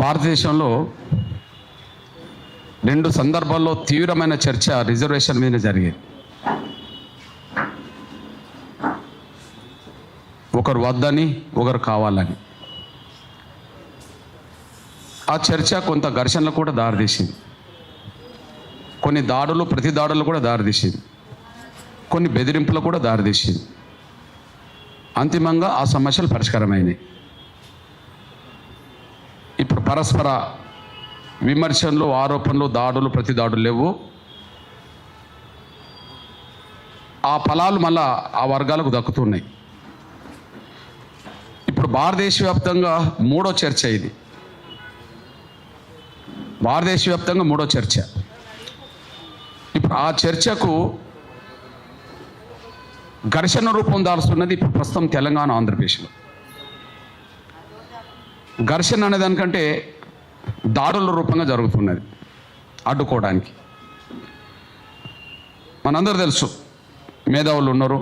భారతదేశంలో రెండు సందర్భాల్లో తీవ్రమైన చర్చ రిజర్వేషన్ మీద జరిగేది. ఒకరు వద్దని, ఒకరు కావాలని. ఆ చర్చ కొంత ఘర్షణలకు కూడా దారితీసింది. కొన్ని దాడులు, ప్రతి దాడులు కూడా దారితీసింది. కొన్ని బెదిరింపులకు కూడా దారితీసింది. అంతిమంగా ఆ సమస్యలు పరిష్కారమైనాయి. ఇప్పుడు పరస్పర విమర్శలు, ఆరోపణలు, దాడులు, ప్రతి దాడులు లేవు. ఆ ఫలాలు మళ్ళా ఆ వర్గాలకు దక్కుతున్నాయి. ఇప్పుడు భారతదేశ వ్యాప్తంగా మూడో చర్చ ఇది. భారతదేశ వ్యాప్తంగా మూడో చర్చ. ఇప్పుడు ఆ చర్చకు ఘర్షణ రూపం దాల్చున్నది ఇప్పుడు ప్రస్తుతం తెలంగాణ, ఆంధ్రప్రదేశ్లో. ఘర్షణ అనే దానికంటే దాడుల రూపంగా జరుగుతున్నది అడ్డుకోవడానికి. మనందరూ తెలుసు, మేధావులు ఉన్నారు.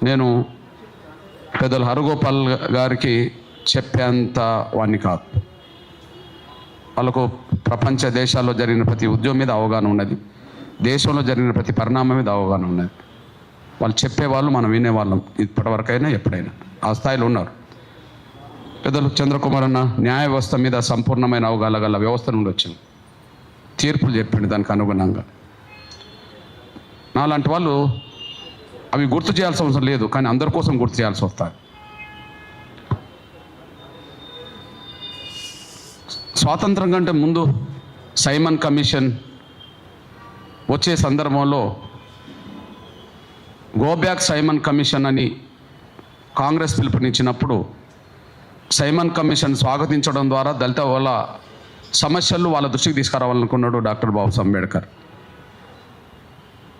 నేను పెద్దలు హరగోపాల్ గారికి చెప్పేంత వాణ్ణి కాదు. వాళ్ళకు ప్రపంచ దేశాల్లో జరిగిన ప్రతి ఉద్యమం మీద అవగాహన ఉన్నది. దేశంలో జరిగిన ప్రతి పరిణామం మీద అవగాహన ఉన్నది. వాళ్ళు చెప్పేవాళ్ళు, మనం వినేవాళ్ళం. ఇప్పటివరకైనా ఎప్పుడైనా ఆ స్థాయిలో ఉన్నారు. పెద్దలు చంద్రకుమార్ అన్న న్యాయ వ్యవస్థ మీద సంపూర్ణమైన అవగాహన గల వ్యవస్థ నుండి వచ్చింది. తీర్పులు చెప్పింది దానికి అనుగుణంగా. నాలాంటి వాళ్ళు అవి గుర్తు చేయాల్సిన అవసరం లేదు, కానీ అందరి కోసం గుర్తు చేయాల్సి వస్తుంది. స్వాతంత్రం కంటే ముందు సైమన్ కమిషన్ వచ్చే సందర్భంలో గోబ్యాక్ సైమన్ కమిషన్ అని కాంగ్రెస్ పిలుపునిచ్చినప్పుడు సైమన్ కమిషన్ స్వాగతించడం ద్వారా దళిత వాళ్ళ సమస్యలు వాళ్ళ దృష్టికి తీసుకురావాలనుకున్నాడు డాక్టర్ బాబాసాహెబ్ అంబేద్కర్.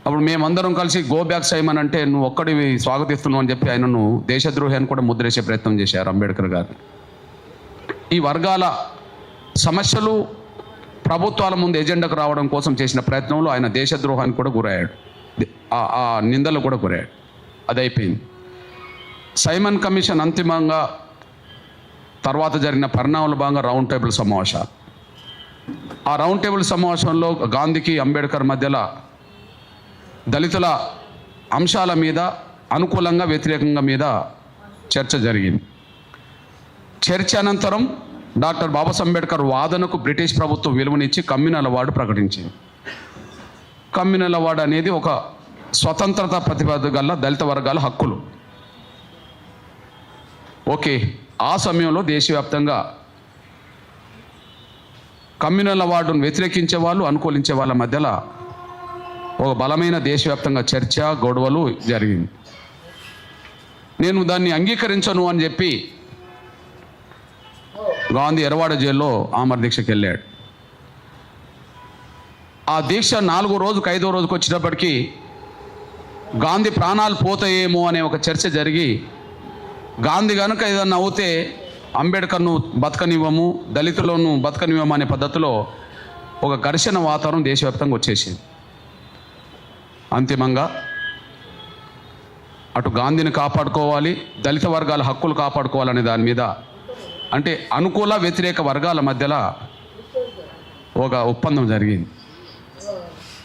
అప్పుడు మేమందరం కలిసి గో బ్యాక్ సైమన్ అంటే నువ్వు ఒక్కడివి స్వాగతిస్తున్నావు అని చెప్పి ఆయనను దేశద్రోహి అని కూడా ముద్రేసే ప్రయత్నం చేశారు అంబేద్కర్ గారు. ఈ వర్గాల సమస్యలు ప్రభుత్వాల ముందు ఎజెండాకు రావడం కోసం చేసిన ప్రయత్నంలో ఆయన దేశద్రోహానికి కూడా గురయ్యాడు. ఆ నిందలు కూడా గురయ్యాడు. అది అయిపోయింది. సైమన్ కమిషన్ అంతిమంగా తర్వాత జరిగిన పరిణామాల భాగంగా రౌండ్ టేబుల్ సమావేశాలు. ఆ రౌండ్ టేబుల్ సమావేశంలో గాంధీకి, అంబేద్కర్ మధ్యలో దళితుల అంశాల మీద అనుకూలంగా, వ్యతిరేకంగా మీద చర్చ జరిగింది. చర్చ అనంతరం డాక్టర్ బాబాసాహెబ్ అంబేద్కర్ వాదనకు బ్రిటిష్ ప్రభుత్వం విలువనిచ్చి కమ్యూనల్ అవార్డు ప్రకటించింది. కమ్యూనల్ అవార్డు అనేది ఒక స్వతంత్రత ప్రతిపాదన గల దళిత వర్గాల హక్కులు. ఓకే, ఆ సమయంలో దేశవ్యాప్తంగా కమ్యూనల్ అవార్డును వ్యతిరేకించే వాళ్ళు, అనుకూలించే వాళ్ళ మధ్యలో ఒక బలమైన దేశవ్యాప్తంగా చర్చ, గొడవలు జరిగింది. నేను దాన్ని అంగీకరించను అని చెప్పి గాంధీ ఎర్రవాడ జైల్లో ఆమర దీక్షకి వెళ్ళాడు. ఆ దీక్ష 4వ రోజుకు 5వ రోజుకు వచ్చేటప్పటికీ గాంధీ ప్రాణాలు పోతాయేమో అనే ఒక చర్చ జరిగి, గాంధీ కనుక ఏదన్నా అవుతే అంబేద్కర్ను బతకనివ్వము, దళితులను బతకనివ్వము అనే పద్ధతిలో ఒక ఘర్షణ వాతావరణం దేశవ్యాప్తంగా వచ్చేసింది. అంతిమంగా అటు గాంధీని కాపాడుకోవాలి, దళిత వర్గాల హక్కులు కాపాడుకోవాలనే దాని మీద, అంటే అనుకూల వ్యతిరేక వర్గాల మధ్యలో ఒక ఒప్పందం జరిగింది.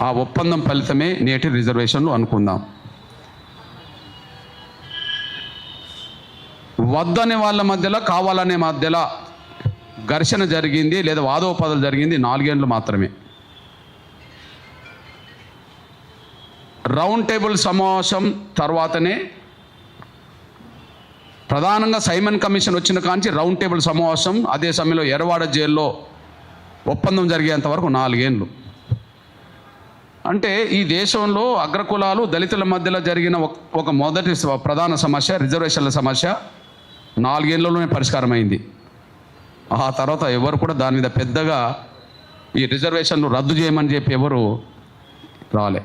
ఆ ఒప్పందం ఫలితమే నేటి రిజర్వేషన్లు అనుకుందాం. వద్దనే వాళ్ళ మధ్యలో, కావాలనే మధ్యలో ఘర్షణ జరిగింది, లేదా వాదోపదలు జరిగింది 4 ఏళ్ళు మాత్రమే. రౌండ్ టేబుల్ సమావేశం తర్వాతనే, ప్రధానంగా సైమన్ కమిషన్ వచ్చిన కాంచి రౌండ్ టేబుల్ సమావేశం, అదే సమయంలో ఎర్రవాడ జైల్లో ఒప్పందం జరిగేంత వరకు 4 ఏళ్ళు. అంటే ఈ దేశంలో అగ్రకులాలు, దళితుల మధ్యలో జరిగిన ఒక మొదటి ప్రధాన సమస్య, రిజర్వేషన్ల సమస్య 4 ఏళ్లలోనే పరిష్కారం అయింది. ఆ తర్వాత ఎవరు కూడా దాని మీద పెద్దగా ఈ రిజర్వేషన్లు రద్దు చేయమని చెప్పి ఎవరు రాలే.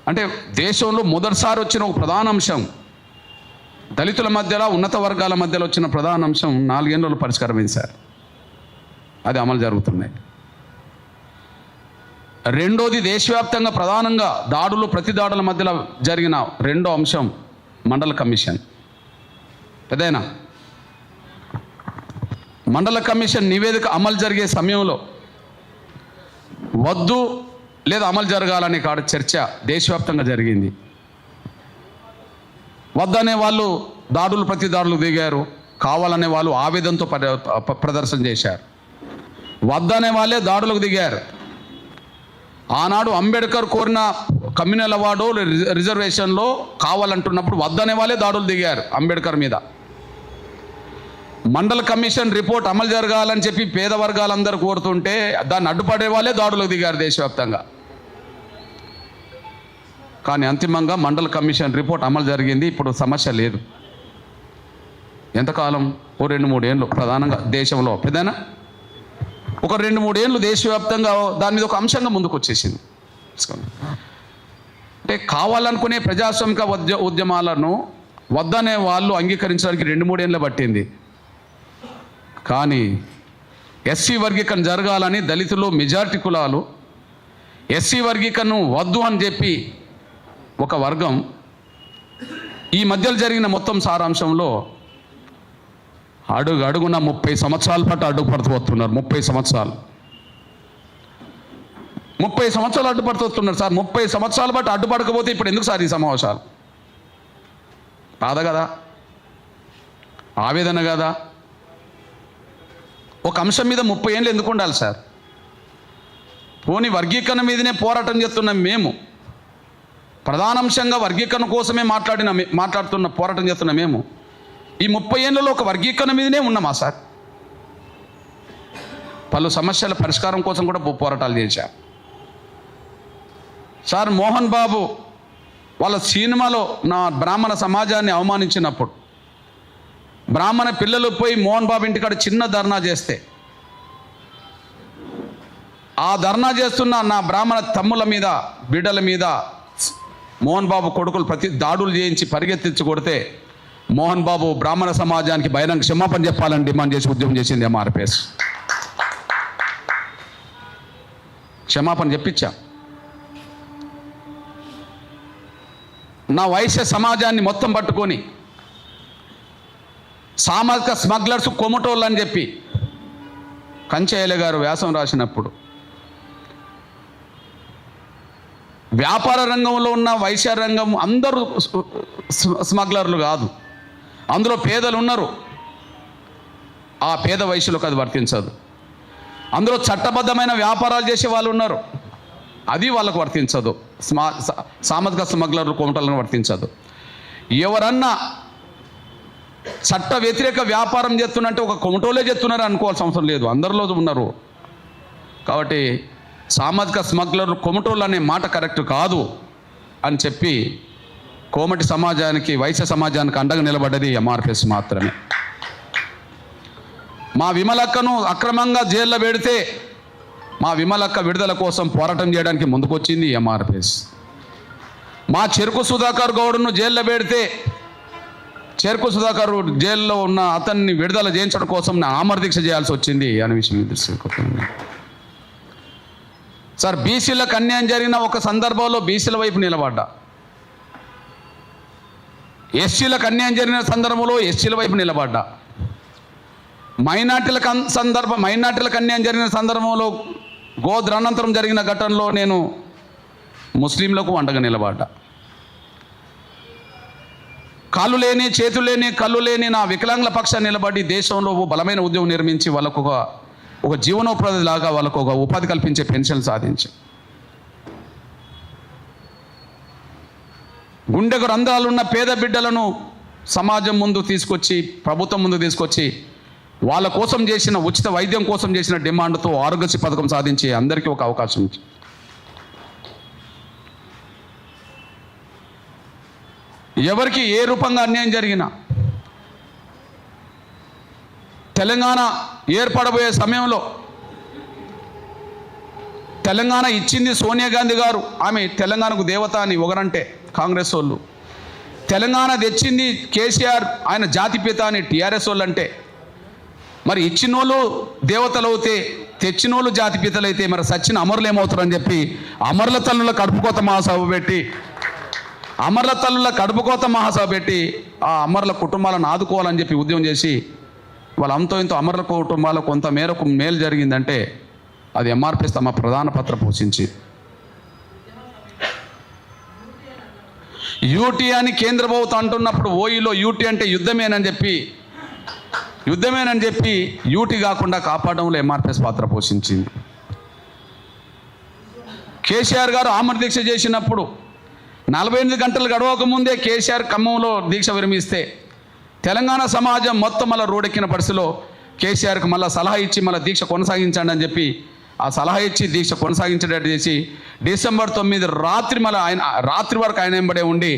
అంటే దేశంలో మొదటిసారి వచ్చిన ఒక ప్రధాన అంశం, దళితుల మధ్యలో, ఉన్నత వర్గాల మధ్యలో వచ్చిన ప్రధాన అంశం 4 ఏళ్ళలో పరిష్కారమైంది సార్. అది అమలు జరుగుతున్నాయి. రెండోది దేశవ్యాప్తంగా ప్రధానంగా దాడులు ప్రతి దాడుల మధ్యలో జరిగిన రెండో అంశం మండల కమిషన్. పెద్దయినా మండల కమిషన్ నివేదిక అమలు జరిగే సమయంలో వద్దు లేదా అమలు జరగాలనే కాడ చర్చ దేశవ్యాప్తంగా జరిగింది. వద్దనే వాళ్ళు దాడులు ప్రతి దాడులు దిగారు, కావాలనే వాళ్ళు ఆవేదనతో ప్రదర్శన చేశారు. వద్దనే వాళ్ళే దాడులకు దిగారు. ఆనాడు అంబేద్కర్ కోరిన కమ్యూనల్ అవార్డు రిజర్వేషన్లో కావాలంటున్నప్పుడు వద్దనే వాళ్ళే దాడులు దిగారు అంబేద్కర్ మీద. మండల కమిషన్ రిపోర్ట్ అమలు జరగాలని చెప్పి పేద వర్గాలందరూ కోరుతుంటే దాన్ని అడ్డుపడే వాళ్ళే దాడులకు దిగారు దేశవ్యాప్తంగా. కానీ అంతిమంగా మండల కమిషన్ రిపోర్ట్ అమలు జరిగింది. ఇప్పుడు సమస్య లేదు. ఎంతకాలం? ఓ 2-3 ఏళ్ళు ప్రధానంగా దేశంలో పెద్దనా ఒక 2-3 ఏళ్ళు దేశవ్యాప్తంగా దాని మీద ఒక అంశంగా ముందుకు వచ్చేసింది. అంటే కావాలనుకునే ప్రజాస్వామిక ఉద్యమాలను వద్దనే వాళ్ళు అంగీకరించడానికి 2-3 ఏళ్ళు పట్టింది. కానీ ఎస్సీ వర్గీకరణ జరగాలని దళితులు మెజారిటీ కులాలు ఎస్సీ వర్గీకరణను వద్దు అని చెప్పి ఒక వర్గం ఈ మధ్యలో జరిగిన మొత్తం సారాంశంలో అడుగున 30 సంవత్సరాల పాటు అడ్డుపడుతూ వస్తున్నారు. 30 సంవత్సరాలు అడ్డుపడుతూ వస్తున్నారు సార్. 30 సంవత్సరాల పాటు అడ్డుపడకపోతే ఇప్పుడు ఎందుకు సార్ ఈ సమావేశాలు? బాధ కదా, ఆవేదన కదా. ఒక అంశం మీద 30 ఏళ్ళు ఎందుకు ఉండాలి సార్? పోనీ వర్గీకరణ మీదనే పోరాటం చేస్తున్నాం మేము, ప్రధానాంశంగా వర్గీకరణ కోసమే మాట్లాడుతున్న పోరాటం చేస్తున్నాం మేము. ఈ 30 ఏళ్ళలో ఒక వర్గీకరణ మీదనే ఉన్నామా సార్? పలు సమస్యల పరిష్కారం కోసం కూడా పోరాటాలు చేశాం సార్. మోహన్ బాబు వాళ్ళ సినిమాలో నా బ్రాహ్మణ సమాజాన్ని అవమానించినప్పుడు బ్రాహ్మణ పిల్లలు పోయి మోహన్ బాబు ఇంటికాడ చిన్న ధర్నా చేస్తే ఆ ధర్నా చేస్తున్న నా బ్రాహ్మణ తమ్ముల మీద బిడ్డల మీద మోహన్ బాబు కొడుకులు దాడులు చేయించి పరిగెత్తించి కొడితే మోహన్ బాబు బ్రాహ్మణ సమాజానికి బహిరంగ క్షమాపణ చెప్పాలని డిమాండ్ చేసి ఉద్యమం చేసింది ఎంఆర్పిఎస్. క్షమాపణ చెప్పించా. నా వైశ్య సమాజాన్ని మొత్తం పట్టుకొని సామాజిక స్మగ్లర్స్ కొమటోళ్ళు అని చెప్పి కంచెయ్యల గారు వ్యాసం రాసినప్పుడు వ్యాపార రంగంలో ఉన్న వైశ్య రంగం అందరూ స్మగ్లర్లు కాదు, అందులో పేదలు ఉన్నారు. ఆ పేద వైశ్యులకు అది వర్తించదు. అందులో చట్టబద్ధమైన వ్యాపారాలు చేసే వాళ్ళు ఉన్నారు, అది వాళ్ళకు వర్తించదు. సామాజిక స్మగ్లర్లు కొమటలను వర్తించదు. ఎవరన్నా చట్ట వ్యతిరేక వ్యాపారం చేస్తున్నట్టే ఒక కొమటోలే చేస్తున్నారు అనుకోవాల్సిన అవసరం లేదు, అందరిలో ఉన్నారు. కాబట్టి సామాజిక స్మగ్లర్లు కొమటోళ్ళు అనే మాట కరెక్ట్ కాదు అని చెప్పి కోమటి సమాజానికి వైశ్య సమాజానికి అండగా నిలబడ్డది ఎంఆర్పిఎస్ మాత్రమే. మా విమలక్కను అక్రమంగా జైల్లో పెడితే మా విమలక్క విడుదల కోసం పోరాటం చేయడానికి ముందుకొచ్చింది ఎంఆర్పిఎస్. మా చెరుకు సుధాకర్ గౌడ్ను జైల్లో పెడితే చెరుకు సుధాకర్ జైల్లో ఉన్న అతన్ని విడుదల చేయించడం కోసం నా ఆమరదీక్ష చేయాల్సి వచ్చింది అనే విషయం దృష్టి సార్. బీసీలకు అన్యాయం జరిగిన ఒక సందర్భంలో బీసీల వైపు నిలబడ్డా, ఎస్సీలకు అన్యాయం జరిగిన సందర్భంలో ఎస్సీల వైపు నిలబడ్డా, మైనార్టీలకు అన్యాయం జరిగిన సందర్భంలో గోద్రానంతరం జరిగిన ఘటనలో నేను ముస్లింలకు అండగా నిలబడ్డా. కాళ్ళు లేని చేతులు లేని కళ్ళు లేని నా వికలాంగుల పక్షాన్ని నిలబడి దేశంలో బలమైన ఉద్యమం నిర్మించి వాళ్ళకు ఒక జీవనోపాధి లాగా వాళ్ళకు ఒక ఉపాధి కల్పించే పెన్షన్ సాధించి గుండెకు రంధ్రాలున్న పేద బిడ్డలను సమాజం ముందు తీసుకొచ్చి ప్రభుత్వం ముందు తీసుకొచ్చి వాళ్ళ కోసం చేసిన ఉచిత వైద్యం కోసం చేసిన డిమాండ్తో ఆరోగ్యశ్రీ పథకం సాధించి అందరికీ ఒక అవకాశం ఇచ్చి ఎవరికి ఏ రూపంగా అన్యాయం జరిగినా తెలంగాణ ఏర్పడబోయే సమయంలో తెలంగాణ ఇచ్చింది సోనియా గాంధీ గారు, ఆమె తెలంగాణకు దేవత అని ఒకరంటే కాంగ్రెస్ వాళ్ళు, తెలంగాణ తెచ్చింది కేసీఆర్ ఆయన జాతిపిత అని టీఆర్ఎస్ వాళ్ళు అంటే మరి ఇచ్చినోళ్ళు దేవతలు అవుతే తెచ్చినోళ్ళు జాతిపితలైతే మరి సచ్చిన అమరులు ఏమవుతారని చెప్పి అమరుల తల్లుల కడుపుకోత మహాసభ పెట్టి ఆ అమరుల కుటుంబాలను ఆదుకోవాలని చెప్పి ఉద్యమం చేసి వాళ్ళ అంతో ఇంతో అమరుల కుటుంబాలకు కొంత మేరకు మేలు జరిగిందంటే అది ఎంఆర్పిఎస్ తమ ప్రధాన పాత్ర పోషించి యూటీ అని కేంద్ర ప్రభుత్వం అంటున్నప్పుడు ఓయిలో యూటీ అంటే యుద్ధమేనని చెప్పి యూటీ కాకుండా కాపాడడంలో ఎంఆర్పిఎస్ పాత్ర పోషించింది. కేసీఆర్ గారు ఆమర దీక్ష చేసినప్పుడు 48 గంటలు గడవక ముందే కేసీఆర్ ఖమ్మంలో దీక్ష విరమిస్తే తెలంగాణ సమాజం మొత్తం మళ్ళీ రోడ్డెక్కిన పరిస్థితిలో కేసీఆర్కి మళ్ళీ సలహా ఇచ్చి మళ్ళీ దీక్ష కొనసాగించండి అని చెప్పి ఆ సలహా ఇచ్చి దీక్ష కొనసాగించేటట్టు చేసి డిసెంబర్ 9 రాత్రి వరకు ఆయన వెంబడే ఉండి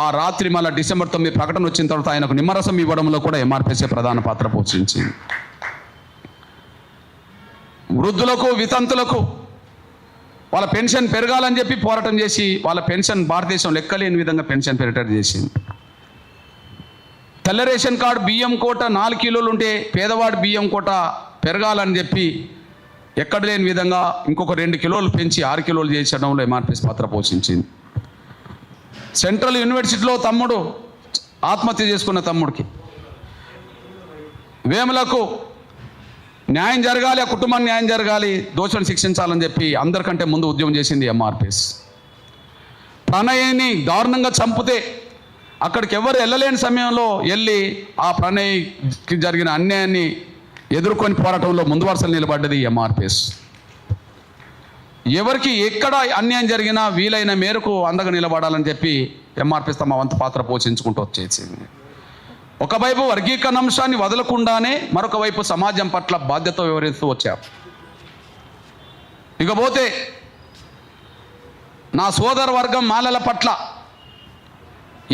ఆ రాత్రి మళ్ళీ డిసెంబర్ 9 ప్రకటన వచ్చిన తర్వాత ఆయనకు నిమ్మరసం ఇవ్వడంలో కూడా ఎంఆర్పిఎస్ ప్రధాన పాత్ర పోషించింది. వృద్ధులకు వితంతులకు వాళ్ళ పెన్షన్ పెరగాలని చెప్పి పోరాటం చేసి వాళ్ళ పెన్షన్ భారతదేశం లెక్కలేని విధంగా పెన్షన్ పెరిగేటట్టు చేసింది. తెల్ల రేషన్ కార్డు బియ్యం కోట 4 కిలోలు ఉంటే పేదవాడి బియ్యం కోట పెరగాలని చెప్పి ఎక్కడ లేని విధంగా ఇంకొక 2 కిలోలు పెంచి 6 కిలోలు చేసడంలో ఎంఆర్పిఎస్ పాత్ర పోషించింది. సెంట్రల్ యూనివర్సిటీలో తమ్ముడు ఆత్మహత్య చేసుకున్న తమ్ముడికి వేములకు న్యాయం జరగాలి, ఆ కుటుంబానికి న్యాయం జరగాలి, దోషులను శిక్షించాలని చెప్పి అందరికంటే ముందు ఉద్యమం చేసింది ఎంఆర్పిఎస్. ప్రణయ్ని దారుణంగా చంపితే అక్కడికి ఎవరు వెళ్ళలేని సమయంలో వెళ్ళి ఆ ప్రణయ్కి జరిగిన అన్యాయాన్ని ఎదుర్కొని పోరాటంలో ముందు వరుసలు నిలబడ్డది ఎంఆర్పిఎస్. ఎవరికి ఎక్కడ అన్యాయం జరిగినా వీలైన మేరకు అండగా నిలబడాలని చెప్పి ఎంఆర్పిఎస్ తమ వంతు పాత్ర పోషించుకుంటూ వచ్చేసింది. ఒకవైపు వర్గీకరణ అంశాన్ని వదలకుండానే మరొక వైపు సమాజం పట్ల బాధ్యత వివరిస్తూ వచ్చారు. ఇకపోతే నా సోదర వర్గం మాలల పట్ల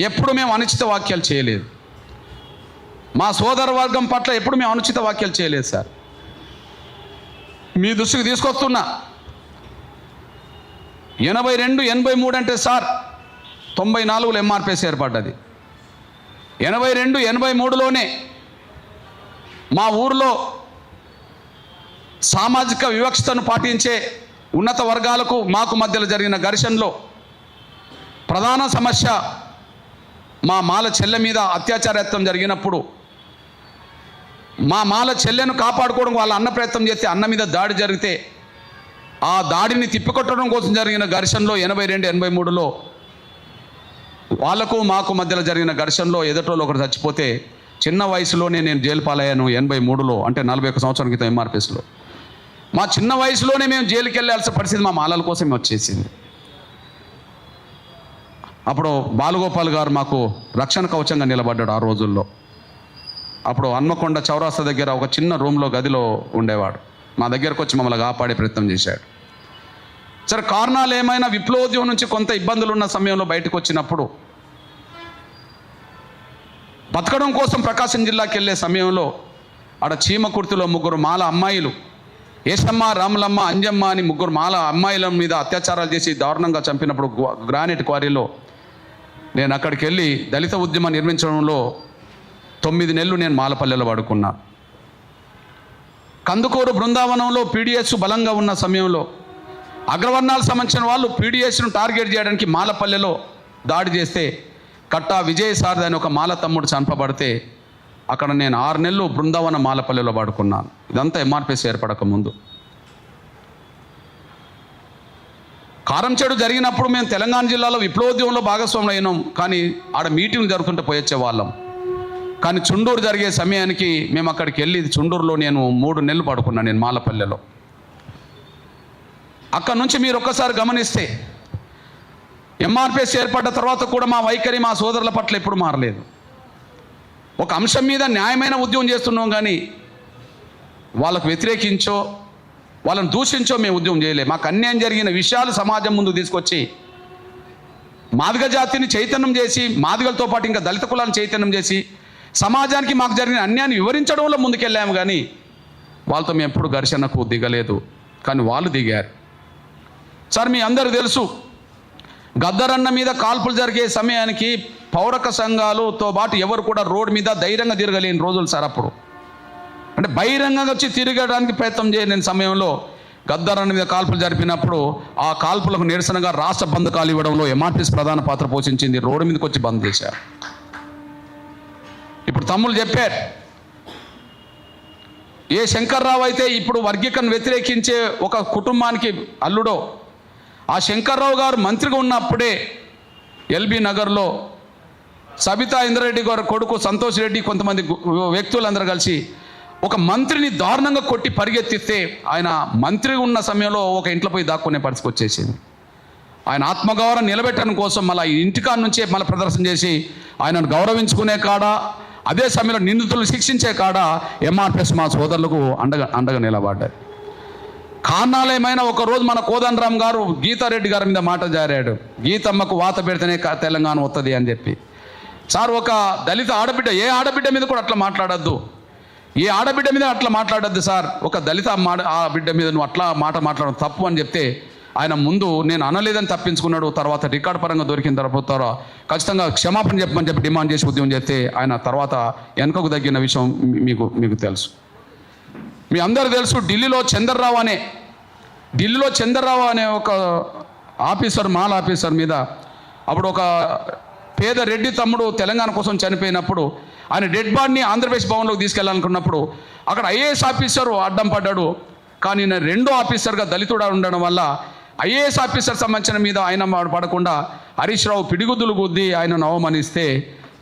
ఎప్పుడు మేము అనుచిత వ్యాఖ్యలు చేయలేదు. మా సోదర వర్గం పట్ల ఎప్పుడు మేము అనుచిత వ్యాఖ్యలు చేయలేదు సార్. మీ దృష్టికి తీసుకొస్తున్నా 82, 83 అంటే సార్ 94లో ఎంఆర్పిఎస్ ఏర్పడ్డది. 82, 83లోనే మా ఊరిలో సామాజిక వివక్షతను పాటించే ఉన్నత వర్గాలకు మాకు మధ్యలో జరిగిన ఘర్షణలో ప్రధాన సమస్య మా మాల చెల్లె మీద అత్యాచారయత్నం జరిగినప్పుడు మా మాల చెల్లెను కాపాడుకోవడం వాళ్ళ అన్న ప్రయత్నం చేస్తే అన్న మీద దాడి జరిగితే ఆ దాడిని తిప్పికొట్టడం కోసం జరిగిన ఘర్షణలో 82, 83లో వాళ్లకు మాకు మధ్యలో జరిగిన ఘర్షణలో ఎదుటోళ్ళు ఒకరు చచ్చిపోతే చిన్న వయసులోనే నేను జైలు పాలయ్యాను. 83లో అంటే 41 సంవత్సరాల క్రితం ఎంఆర్పిఎస్లో మా చిన్న వయసులోనే మేము జైలుకి వెళ్ళాల్సిన పరిస్థితి మా మాలల కోసం వచ్చేసింది. అప్పుడు బాలగోపాల్ గారు మాకు రక్షణ కవచంగా నిలబడ్డాడు ఆ రోజుల్లో. అప్పుడు హన్మకొండ చౌరాస్తా దగ్గర ఒక చిన్న రూమ్లో గదిలో ఉండేవాడు. మా దగ్గరకు వచ్చి మమ్మల్ని కాపాడే ప్రయత్నం చేశాడు. సరే, కారణాలు ఏమైనా విప్లవోద్యమం నుంచి కొంత ఇబ్బందులు ఉన్న సమయంలో బయటకు వచ్చినప్పుడు బతకడం కోసం ప్రకాశం జిల్లాకి వెళ్ళే సమయంలో ఆడ చీమకుర్తిలో 3 మాల అమ్మాయిలు ఏసమ్మ, రాములమ్మ, అంజమ్మ అని 3 మాల అమ్మాయిల మీద అత్యాచారాలు చేసి దారుణంగా చంపినప్పుడు గ్రానైట్ క్వారీలో నేను అక్కడికి వెళ్ళి దళిత ఉద్యమం నిర్మించడంలో 9 నెలలు నేను మాలపల్లెలో పడుకున్నా. కందుకూరు బృందావనంలో పీడిఎస్ బలంగా ఉన్న సమయంలో అగ్రవర్ణాలకు సంబంధించిన వాళ్ళు పీడిఎస్ను టార్గెట్ చేయడానికి మాలపల్లెలో దాడి చేస్తే కట్టా విజయసారథి అని ఒక మాల తమ్ముడు చంపబడితే అక్కడ నేను 6 నెలలు బృందావనం మాలపల్లెలో పడుకున్నాను. ఇదంతా ఎంఆర్పిఎస్ ఏర్పడక ముందు. కారంచేడు జరిగినప్పుడు మేము తెలంగాణ జిల్లాలో విప్లవోద్యమంలో భాగస్వాములు అయినాం. కానీ ఆడ మీటింగ్ జరుగుతుంటే పోయొచ్చే వాళ్ళం. కానీ చుండూరు జరిగే సమయానికి మేము అక్కడికి వెళ్ళి చుండూరులో నేను 3 నెలలు పడుకున్నాను నేను మాలపల్లెలో. అక్కడి నుంచి మీరు ఒక్కసారి గమనిస్తే ఎంఆర్పిఎస్ ఏర్పడ్డ తర్వాత కూడా మా వైఖరి మా సోదరుల పట్ల ఎప్పుడు మారలేదు. ఒక అంశం మీద న్యాయమైన ఉద్యమం చేస్తున్నాం కానీ వాళ్ళకు వ్యతిరేకించో వాళ్ళని దూషించో మేము ఉద్యమం చేయలేము. మాకు అన్యాయం జరిగిన విషయాలు సమాజం ముందు తీసుకొచ్చి మాదిగ జాతిని చైతన్యం చేసి మాదిగలతో పాటు ఇంకా దళిత కులాన్ని చైతన్యం చేసి సమాజానికి మాకు జరిగిన అన్యాయాన్ని వివరించడంలో ముందుకెళ్ళాము. కానీ వాళ్ళతో మేము ఎప్పుడు ఘర్షణకు దిగలేదు. కానీ వాళ్ళు దిగారు. సార్, మీ అందరూ తెలుసు, గద్దరన్న మీద కాల్పులు జరిగే సమయానికి పౌరక సంఘాలతో పాటు ఎవరు కూడా రోడ్డు మీద ధైర్యంగా తిరగలేని రోజులు సార్. అప్పుడు అంటే బహిరంగంగా వచ్చి తిరగడానికి ప్రయత్నం చేయని సమయంలో గద్దరాన్ని మీద కాల్పులు జరిపినప్పుడు ఆ కాల్పులకు నిరసనగా రాష్ట్ర బంద్ కాలు ఇవ్వడంలో ఎంఆర్పీఎస్ ప్రధాన పాత్ర పోషించింది. రోడ్డు మీదకి వచ్చి బంద్ చేశారు. ఇప్పుడు తమ్ముళ్ళు చెప్పారు, ఏ శంకర్రావు అయితే ఇప్పుడు వర్గీకరణ వ్యతిరేకించే ఒక కుటుంబానికి అల్లుడో, ఆ శంకర్రావు గారు మంత్రిగా ఉన్నప్పుడే ఎల్బీ నగర్లో సబితా ఇంద్రారెడ్డి గారు కొడుకు సంతోష్ రెడ్డి కొంతమంది వ్యక్తులందరూ కలిసి ఒక మంత్రిని దారుణంగా కొట్టి పరిగెత్తిస్తే ఆయన మంత్రి ఉన్న సమయంలో ఒక ఇంట్లో పోయి దాక్కునే పరిస్థితి వచ్చేసింది. ఆయన ఆత్మగౌరవం నిలబెట్టడం కోసం మళ్ళీ ఇంటికాడ నుంచే మళ్ళీ ప్రదర్శన చేసి ఆయనను గౌరవించుకునే కాడ, అదే సమయంలో నిందితులు శిక్షించే కాడ ఎంఆర్పీఎస్ మా సోదరులకు అండగా నిలబడ్డారు. కారణాలేమైనా ఒకరోజు మన కోదండరామ్ గారు గీతారెడ్డి గారి మీద మాట జారాడు, గీతమ్మకు వాత పెడితేనే తెలంగాణ వస్తుంది అని చెప్పి. సార్, ఒక దళిత ఆడబిడ్డ, ఏ ఆడబిడ్డ మీద కూడా అట్లా మాట్లాడద్దు, ఏ ఆడబిడ్డ మీద అట్లా మాట్లాడద్దు సార్, ఒక దళిత ఆ బిడ్డ మీద నువ్వు అట్లా మాట్లాడడం తప్పు అని చెప్తే ఆయన ముందు నేను అనలేదని తప్పించుకున్నాడు. తర్వాత రికార్డు పరంగా దొరికిన తర్వాత ఖచ్చితంగా క్షమాపణ చెప్పమని చెప్పి డిమాండ్ చేసి ఉద్యమం చేస్తే ఆయన తర్వాత వెనుకకు తగ్గిన విషయం మీకు తెలుసు. మీ అందరూ తెలుసు, ఢిల్లీలో చంద్రరావు అనే ఒక ఆఫీసర్, మాల్ ఆఫీసర్ మీద అప్పుడు ఒక పేద రెడ్డి తమ్ముడు తెలంగాణ కోసం చనిపోయినప్పుడు ఆయన డెడ్ బాడీని ఆంధ్రప్రదేశ్ భవన్లోకి తీసుకెళ్ళాలనుకున్నప్పుడు అక్కడ ఐఏఎస్ ఆఫీసర్ అడ్డం పడ్డాడు. కానీ నేను రెండో ఆఫీసర్గా దళితుడు ఉండడం వల్ల ఐఏఎస్ ఆఫీసర్ సంబంధించిన మీద ఆయన పడకుండా హరీష్ రావు పిడిగుద్దులు గుద్ది ఆయనను అవమానిస్తే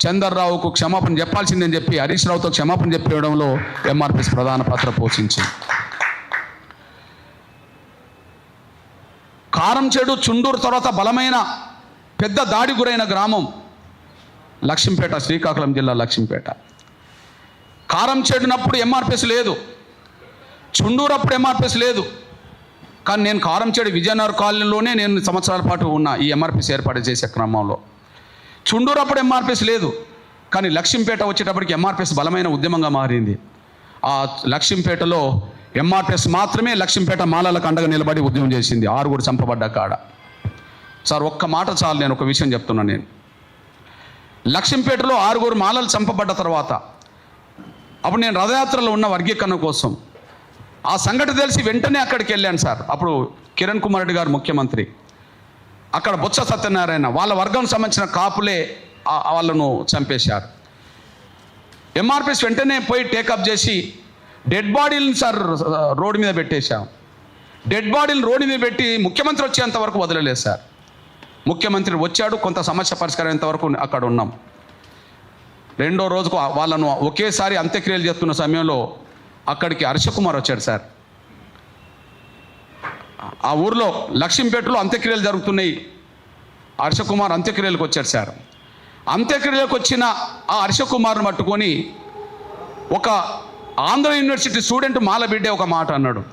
చంద్రరావుకు క్షమాపణ చెప్పాల్సిందని చెప్పి హరీష్ రావుతో క్షమాపణ చెప్పడంలో ఎంఆర్పీఎస్ ప్రధాన పాత్ర పోషించింది. కారంచేడు, చుండూరు తర్వాత బలమైన పెద్ద దాడి గురైన గ్రామం లక్ష్మీపేట, శ్రీకాకుళం జిల్లా లక్ష్మీపేట. కారంచేడునప్పుడు ఎంఆర్పీఎస్ లేదు, చుండూరు అప్పుడు ఎంఆర్పీఎస్ లేదు. కానీ నేను కారంచేడు విజయనగర్ కాలనీలోనే నేను సంవత్సరాల పాటు ఉన్న ఈ ఎంఆర్పీఎస్ ఏర్పాటు చేసే క్రమంలో. చుండూరు అప్పుడు ఎంఆర్పీఎస్ లేదు, కానీ లక్ష్మీపేట వచ్చేటప్పటికి ఎంఆర్పీఎస్ బలమైన ఉద్యమంగా మారింది. ఆ లక్ష్మీపేటలో ఎంఆర్పీఎస్ మాత్రమే లక్ష్మీపేట మాలలకు అండగా నిలబడి ఉద్యమం చేసింది. 6 చంపబడ్డ కాడ. సార్, ఒక్క మాట చాలు, నేను ఒక విషయం చెప్తున్నాను. నేను లక్ష్మీపేటలో 6 మాలలు చంపబడ్డ తర్వాత అప్పుడు నేను రథయాత్రలో ఉన్న వర్గీకరణ కోసం ఆ సంఘటన తెలిసి వెంటనే అక్కడికి వెళ్ళాను సార్. అప్పుడు కిరణ్ కుమార్ రెడ్డి గారు ముఖ్యమంత్రి, అక్కడ బొత్స సత్యనారాయణ వాళ్ళ వర్గం సంబంధించిన కాపులే వాళ్ళను చంపేశారు. ఎంఆర్పీఎస్ వెంటనే పోయి టేకప్ చేసి డెడ్ బాడీలను సార్ రోడ్డు మీద పెట్టేశాం. డెడ్ బాడీలను రోడ్డు మీద పెట్టి ముఖ్యమంత్రి వచ్చేంత వరకు వదలలేదు సార్. ముఖ్యమంత్రి వచ్చాడు, కొంత సమస్య పరిష్కారం వరకు అక్కడ ఉన్నాం. రెండో రోజుకు వాళ్ళను ఒకేసారి అంత్యక్రియలు చేస్తున్న సమయంలో అక్కడికి హర్షకుమార్ వచ్చాడు సార్. ఆ ఊర్లో లక్ష్మీపేటలో అంత్యక్రియలు జరుగుతున్నాయి, హర్షకుమార్ అంత్యక్రియలకు వచ్చాడు సార్. అంత్యక్రియలకు వచ్చిన ఆ హర్షకుమార్ను పట్టుకొని ఒక ఆంధ్ర యూనివర్సిటీ స్టూడెంట్ మాలబిడ్డే ఒక మాట అన్నాడు,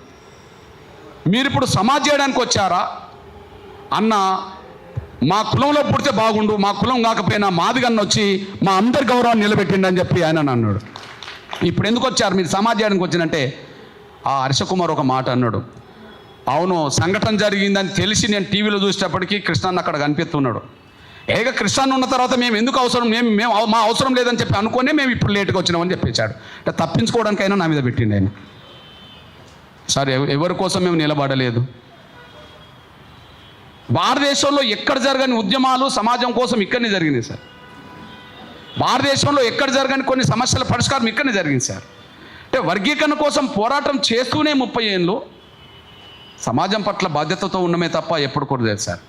మీరు ఇప్పుడు సమాజ్ చేయడానికి వచ్చారా అన్న, మా కులంలో పుడితే బాగుండు, మా కులం కాకపోయినా మాదిగన్న వచ్చి మా అందరి గౌరవాన్ని నిలబెట్టిండి అని చెప్పి ఆయన అన్నాడు. ఇప్పుడు ఎందుకు వచ్చారు మీరు సమాజ్ చేయడానికి వచ్చినంటే ఆ హర్షకుమార్ ఒక మాట అన్నాడు, అవును సంఘటన జరిగిందని తెలిసి నేను టీవీలో చూసేటప్పటికీ కృష్ణాన్న అక్కడ కనిపిస్తున్నాడు, ఏక కృష్ణాన్న ఉన్న తర్వాత మేము ఎందుకు అవసరం, మేము మా అవసరం లేదని చెప్పి అనుకునే మేము ఇప్పుడు లేట్గా వచ్చినామని చెప్పేశాడు. అంటే తప్పించుకోవడానికైనా నా మీద పెట్టిండి ఆయన. సార్, ఎవరి కోసం మేము నిలబడలేదు. భారతదేశంలో ఎక్కడ జరగని ఉద్యమాలు సమాజం కోసం ఇక్కడనే జరిగింది సార్. భారతదేశంలో ఎక్కడ జరగని కొన్ని సమస్యల పరిష్కారం ఇక్కడనే జరిగింది సార్. అంటే వర్గీకరణ కోసం పోరాటం చేస్తూనే 30 ఏళ్ళు సమాజం పట్ల బాధ్యతతో ఉండమే తప్ప ఎప్పుడు కూడలేదు సార్.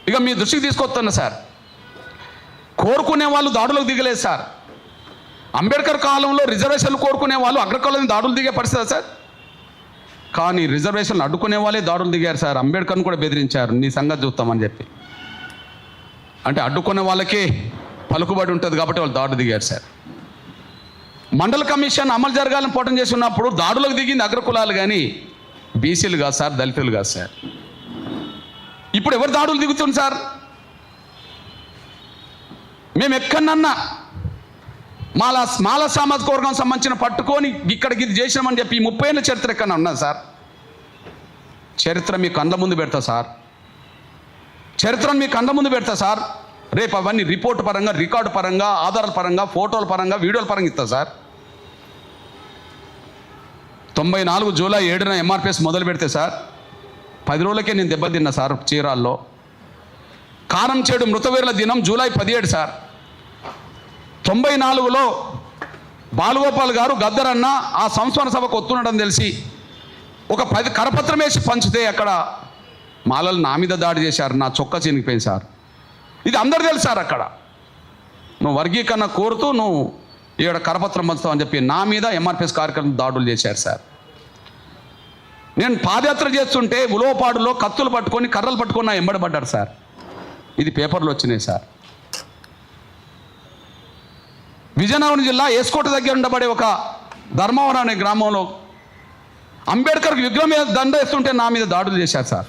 ఇక మీ దృష్టికి తీసుకొస్తున్నా సార్, కోరుకునే వాళ్ళు దాడులకు దిగలేదు సార్. అంబేద్కర్ కాలంలో రిజర్వేషన్లు కోరుకునే వాళ్ళు అగ్రకులం దాడులు దిగే పరిస్థితి సార్. కానీ రిజర్వేషన్లు అడ్డుకునే వాళ్ళే దాడులు దిగారు సార్. అంబేద్కర్ను కూడా బెదిరించారు, నీ సంగతి చూస్తామని చెప్పి. అంటే అడ్డుకునే వాళ్ళకే పలుకుబడి ఉంటుంది కాబట్టి వాళ్ళు దాడులు దిగారు సార్. మండల కమిషన్ అమలు జరగాలని పోటం చేసి ఉన్నప్పుడు దాడులకు దిగింది అగ్రకులాలు కానీ బీసీలు కాదు సార్, దళితులు కాదు సార్. ఇప్పుడు ఎవరు దాడులు దిగుతుంది సార్? మేము ఎక్కడన్నా మాల సామాజిక వర్గం సంబంధించిన పట్టుకొని ఇక్కడికి ఇది చేసినామని చెప్పి 30 ఏళ్ళ చరిత్ర ఎక్కడ ఉన్నది సార్? చరిత్ర మీ కళ్ళ ముందు పెడతా సార్, చరిత్రను మీ కళ్ళ ముందు పెడతా సార్. రేపు అవన్నీ రిపోర్ట్ పరంగా, రికార్డు పరంగా, ఆధారాల పరంగా, ఫోటోల పరంగా, వీడియోల పరంగా ఇస్తా సార్. 94 జూలై 7న ఎంఆర్పిఎస్ మొదలు పెడితే సార్ 10 రోజులకే నేను దెబ్బతిన్నా సార్ చీరాల్లో. కారంచేడు మృతవీరుల దినం జూలై 17 సార్. 94లో బాలగోపాల్ గారు గద్దరన్న ఆ సంస్మరణ సభకు వస్తున్నాడని తెలిసి ఒక 10 కరపత్రం వేసి పంచితే అక్కడ మాలలు నా మీద దాడి చేశారు, నా చొక్కా చినిగిపోయింది సార్. ఇది అందరు తెలుసు సార్. అక్కడ నువ్వు వర్గీకరణ కోరుతూ నువ్వు ఇక్కడ కరపత్రం పంచుతావు అని చెప్పి నా మీద ఎంఆర్పిఎస్ కార్యక్రమం దాడులు చేశారు సార్. నేను పాదయాత్ర చేస్తుంటే ఉలవపాడులో కత్తులు పట్టుకొని కర్రలు పట్టుకొని నా ఎంబడబడ్డారు సార్. ఇది పేపర్లు వచ్చినాయి సార్. విజయనగరం జిల్లా ఏస్కోట దగ్గర ఉండబడే ఒక ధర్మవరం అనే గ్రామంలో అంబేద్కర్కి విగ్రహం మీద దండ వేస్తుంటే నా మీద దాడులు చేశారు సార్.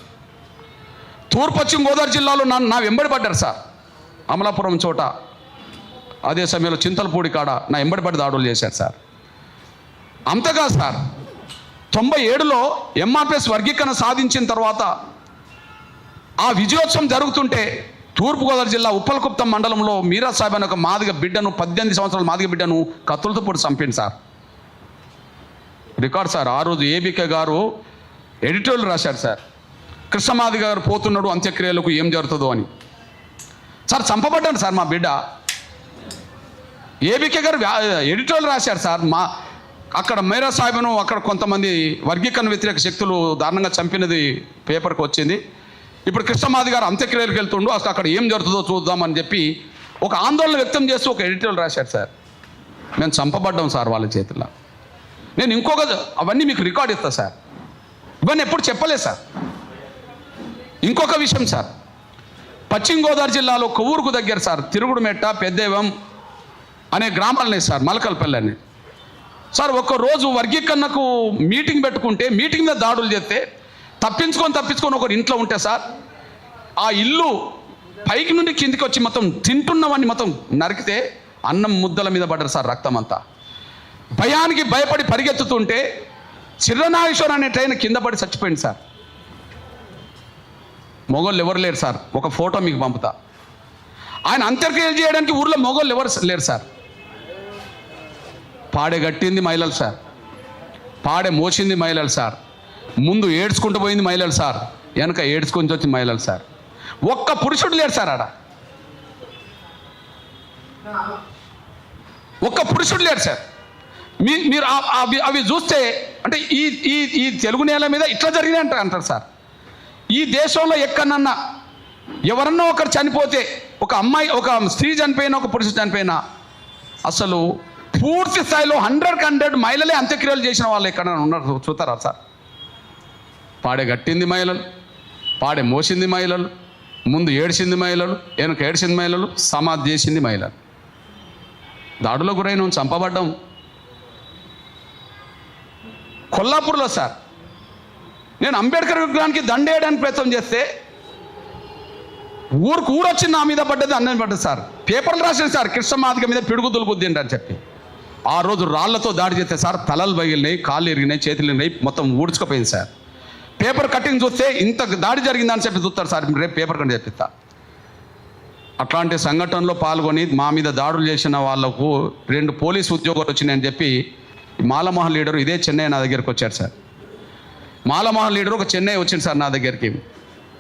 తూర్పు పశ్చిమ గోదావరి జిల్లాలో నా వెంబడి పడ్డారు సార్. అమలాపురం చోట, అదే సమయంలో చింతలపూడి కాడ నా వెంబడి పడి దాడులు చేశారు సార్. అంతగా సార్ 97లో ఎంఆర్పిఎస్ వర్గీకరణ సాధించిన తర్వాత ఆ విజయోత్సవం జరుగుతుంటే తూర్పుగోదావరి జిల్లా ఉప్పలకుప్తం మండలంలో మీరా సాహెబ్ అనే ఒక మాదిగ బిడ్డను 18 సంవత్సరాల మాదిగ బిడ్డను కత్తులతో పొడి చంపింది సార్. Record sir. ఆ రోజు ఏబికే గారు ఎడిటోరియల్ రాశారు సార్, కృష్ణమాదిగ గారు పోతున్నాడు అంత్యక్రియలకు ఏం జరుగుతుందో అని. సార్ చంపబడ్డాడు సార్ మా బిడ్డ. ఏబికే గారు ఎడిటోరియల్ రాశారు సార్. అక్కడ మీరా సాహెబ్ను అక్కడ కొంతమంది వర్గీకరణ వ్యతిరేక శక్తులు దారుణంగా చంపినది పేపర్కి వచ్చింది. ఇప్పుడు కృష్ణమాది గారు అంత్యక్రియలకు వెళ్తుండు, అసలు అక్కడ ఏం జరుగుతుందో చూద్దామని చెప్పి ఒక ఆందోళన వ్యక్తం చేస్తూ ఒక ఎడిటోరియల్ రాశారు సార్. మేము చంపబడ్డాం సార్ వాళ్ళ చేతుల్లో. నేను ఇంకొక అవన్నీ మీకు రికార్డ్ ఇస్తా సార్. ఇవన్నీ ఎప్పుడు చెప్పలేదు సార్. ఇంకొక విషయం సార్, పశ్చిమ గోదావరి జిల్లాలో కొవ్వూరుకు దగ్గర సార్ తిరుగుడుమెట్ట పెద్దేవం అనే గ్రామాలనే సార్, మలకల్పల్లి అని సార్. ఒక్కరోజు వర్గీకరణకు మీటింగ్ పెట్టుకుంటే మీటింగ్ మీద దాడులు చేస్తే తప్పించుకొని ఒకరు ఇంట్లో ఉంటే సార్, ఆ ఇల్లు పైకి నుండి కిందికి వచ్చి మొత్తం తింటున్నవన్నీ మొత్తం నరికితే అన్నం ముద్దల మీద పడ్డారు సార్ రక్తం అంతా. భయానికి భయపడి పరిగెత్తుతుంటే చిర్రనాగేశ్వర్ అనే ట్రైన్ కింద పడి చచ్చిపోయింది సార్. మొగోళ్ళు ఎవరు లేరు సార్. ఒక ఫోటో మీకు పంపుతా. ఆయన అంత్యక్రియలు చేయడానికి ఊర్లో మొగోళ్ళు ఎవరు లేరు సార్. పాడే గట్టింది మహిళలు సార్, పాడే మోసింది మహిళలు సార్, ముందు ఏడ్చుకుంటూ పోయింది మహిళలు సార్, వెనక ఏడ్చుకొని వచ్చింది మహిళలు సార్. ఒక్క పురుషుడు లేడు సార్ ఆడ, ఒక్క పురుషుడు లేడు సార్. మీరు అవి చూస్తే అంటే ఈ ఈ ఈ తెలుగు నేల మీద ఇట్లా జరిగినాయి అంటారు సార్. ఈ దేశంలో ఎక్కడన్నా ఎవరన్నా ఒకరు చనిపోతే, ఒక అమ్మాయి ఒక స్త్రీ చనిపోయినా ఒక పురుషుడు చనిపోయినా అసలు పూర్తి స్థాయిలో 100% మహిళలే అంత్యక్రియలు చేసిన వాళ్ళు ఎక్కడన్నా ఉన్నారు చూస్తారా సార్. పాడే గట్టింది మహిళలు, పాడే మోసింది మహిళలు, ముందు ఏడ్చింది మహిళలు, వెనక ఏడ్చింది మహిళలు, సమాధి చేసింది మహిళలు. దాడులో గురైన చంపబడ్డం. కొల్లాపూర్లో సార్ నేను అంబేద్కర్ విగ్రహానికి దండేయడానికి ప్రయత్నం చేస్తే ఊరొచ్చి నా మీద పడ్డది, అన్నది పడ్డది సార్. పేపర్లు రాసింది సార్, కృష్ణమాదిగ మీద పిడుగుతులు గుద్దిండి అని చెప్పి. ఆ రోజు రాళ్లతో దాడి చేస్తే సార్ తలలు పగిలినాయి, కాళ్ళు ఇరిగినాయి, చేతులు ఇరిగినాయి, మొత్తం ఊడ్చుకుపోయింది సార్. పేపర్ కట్టింగ్ చూస్తే ఇంత దాడి జరిగిందని చెప్పి చూస్తారు సార్. రేపు పేపర్ కట్టి చెప్పిస్తా. అట్లాంటి సంఘటనలో పాల్గొని మా మీద దాడులు చేసిన వాళ్లకు 2 పోలీసు ఉద్యోగాలు వచ్చినాయని చెప్పి మాలమోహన్ లీడరు ఇదే చెన్నై నా దగ్గరికి వచ్చారు సార్. మాలమోహన్ లీడరు ఒక చెన్నై వచ్చింది సార్ నా దగ్గరికి.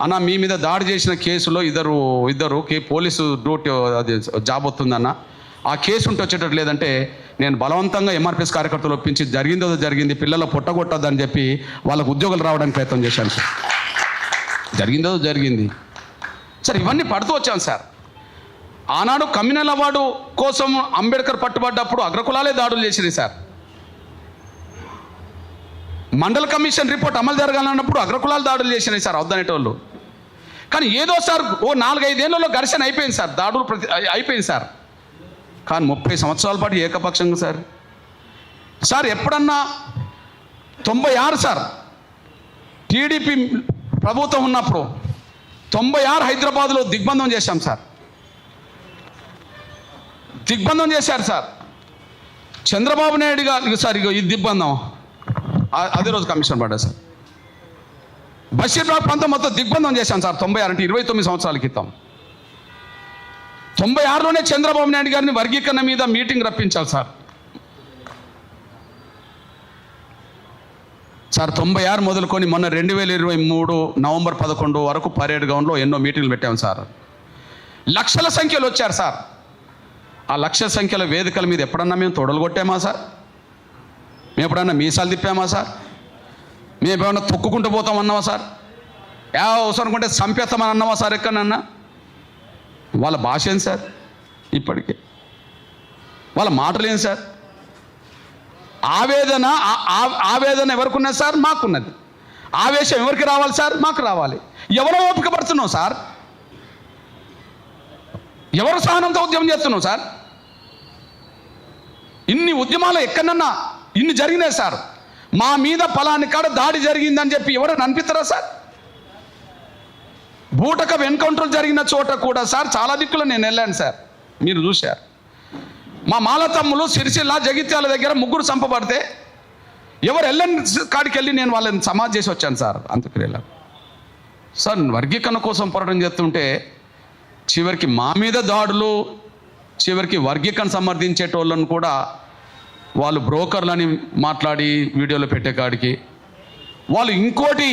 అన్న మీ మీద దాడి చేసిన కేసులో ఇద్దరు పోలీసు డ్యూటీ అది జాబ్ వస్తుందన్న, ఆ కేసు ఉంటే వచ్చేటట్టు లేదంటే నేను బలవంతంగా ఎంఆర్పిఎస్ కార్యకర్తలు ఒప్పించి జరిగిందో జరిగింది, పిల్లల పొట్టగొట్టద్దని చెప్పి వాళ్ళకు ఉద్యోగాలు రావడానికి ప్రయత్నం చేశాను సార్. జరిగిందో జరిగింది సార్. ఇవన్నీ పడుతూ వచ్చాను సార్. ఆనాడు కమ్యూనల్ అవార్డు కోసం అంబేద్కర్ పట్టుబడ్డప్పుడు అగ్రకులాలే దాడులు చేసింది సార్. మండల కమిషన్ రిపోర్ట్ అమలు జరగాలన్నప్పుడు అగ్రకులాలు దాడులు చేసినాయి సార్ వద్దనేటోళ్ళు. కానీ ఏదో సార్ ఓ 4-5 ఏళ్లలో ఘర్షణ అయిపోయింది సార్, దాడులు అయిపోయింది సార్. కానీ 30 సంవత్సరాల పాటు ఏకపక్షంగా సార్ ఎప్పుడన్నా 96 సార్ టీడీపీ ప్రభుత్వం ఉన్నప్పుడు 96 హైదరాబాద్లో దిగ్బంధం చేశాం సార్. దిగ్బంధం చేశారు సార్ చంద్రబాబు నాయుడు గారు సార్. ఈ దిగ్బంధం అదే రోజు కమిషన్ పడ్డా సార్. బషీర్బాగ్ ప్రాంతం మొత్తం దిగ్బంధం చేశాను సార్ 96 అంటే 29 సంవత్సరాల క్రితం. 96లోనే చంద్రబాబు నాయుడు గారిని వర్గీకరణ మీద మీటింగ్ రప్పించాలి సార్. సార్ 96 మొదలుకొని మొన్న 2023 నవంబర్ 11 వరకు పరేడ్ గ్రౌండ్లో ఎన్నో మీటింగ్లు పెట్టాము సార్. లక్షల సంఖ్యలో వచ్చారు సార్. ఆ లక్షల సంఖ్యల వేదికల మీద ఎప్పుడన్నా మేము తొడలు కొట్టామా సార్? మేము ఎప్పుడన్నా మీసాలు తిప్పామా సార్? మేము ఎప్పుడన్నా తొక్కుకుంటూ పోతామన్నావా సార్? అవసరం అనుకుంటే చంపేస్తామని అన్నావా సార్? ఎక్కడన్నా వాళ్ళ భాష ఏంటి సార్? ఇప్పటికే వాళ్ళ మాటలు ఏంటి సార్? ఆవేదన ఎవరికి ఉన్నది సార్? మాకున్నది. ఆవేశం ఎవరికి రావాలి సార్? మాకు రావాలి. ఎవరో ఓపిక పడుతున్నాం సార్? ఎవరు సహనంతో ఉద్యమం చేస్తున్నాం సార్? ఇన్ని ఉద్యమాలు ఎక్కడన్నా ఇన్ని జరిగినాయి సార్. మా మీద పలాని కాడ దాడి జరిగిందని చెప్పి ఎవరైనా అనిపిస్తారా సార్? బూటకం ఎన్కౌంటర్ జరిగిన చోట కూడా సార్ చాలా దిక్కులో నేను వెళ్ళాను సార్, మీరు చూశారు. మా మాల తమ్ములు సిరిసిల్ల జగిత్యాల దగ్గర 3 చంపబడితే ఎవరు వెళ్ళని కాడికి వెళ్ళి నేను వాళ్ళని సమాధి చేసి వచ్చాను సార్ అంత్యక్రియలో. సార్ వర్గీకరణ కోసం పోరాటం చేస్తుంటే చివరికి మా మీద దాడులు, చివరికి వర్గీకరణ సమర్థించేటోళ్ళను కూడా వాళ్ళు బ్రోకర్లని మాట్లాడి వీడియోలో పెట్టే కాడికి వాళ్ళు ఇంకోటి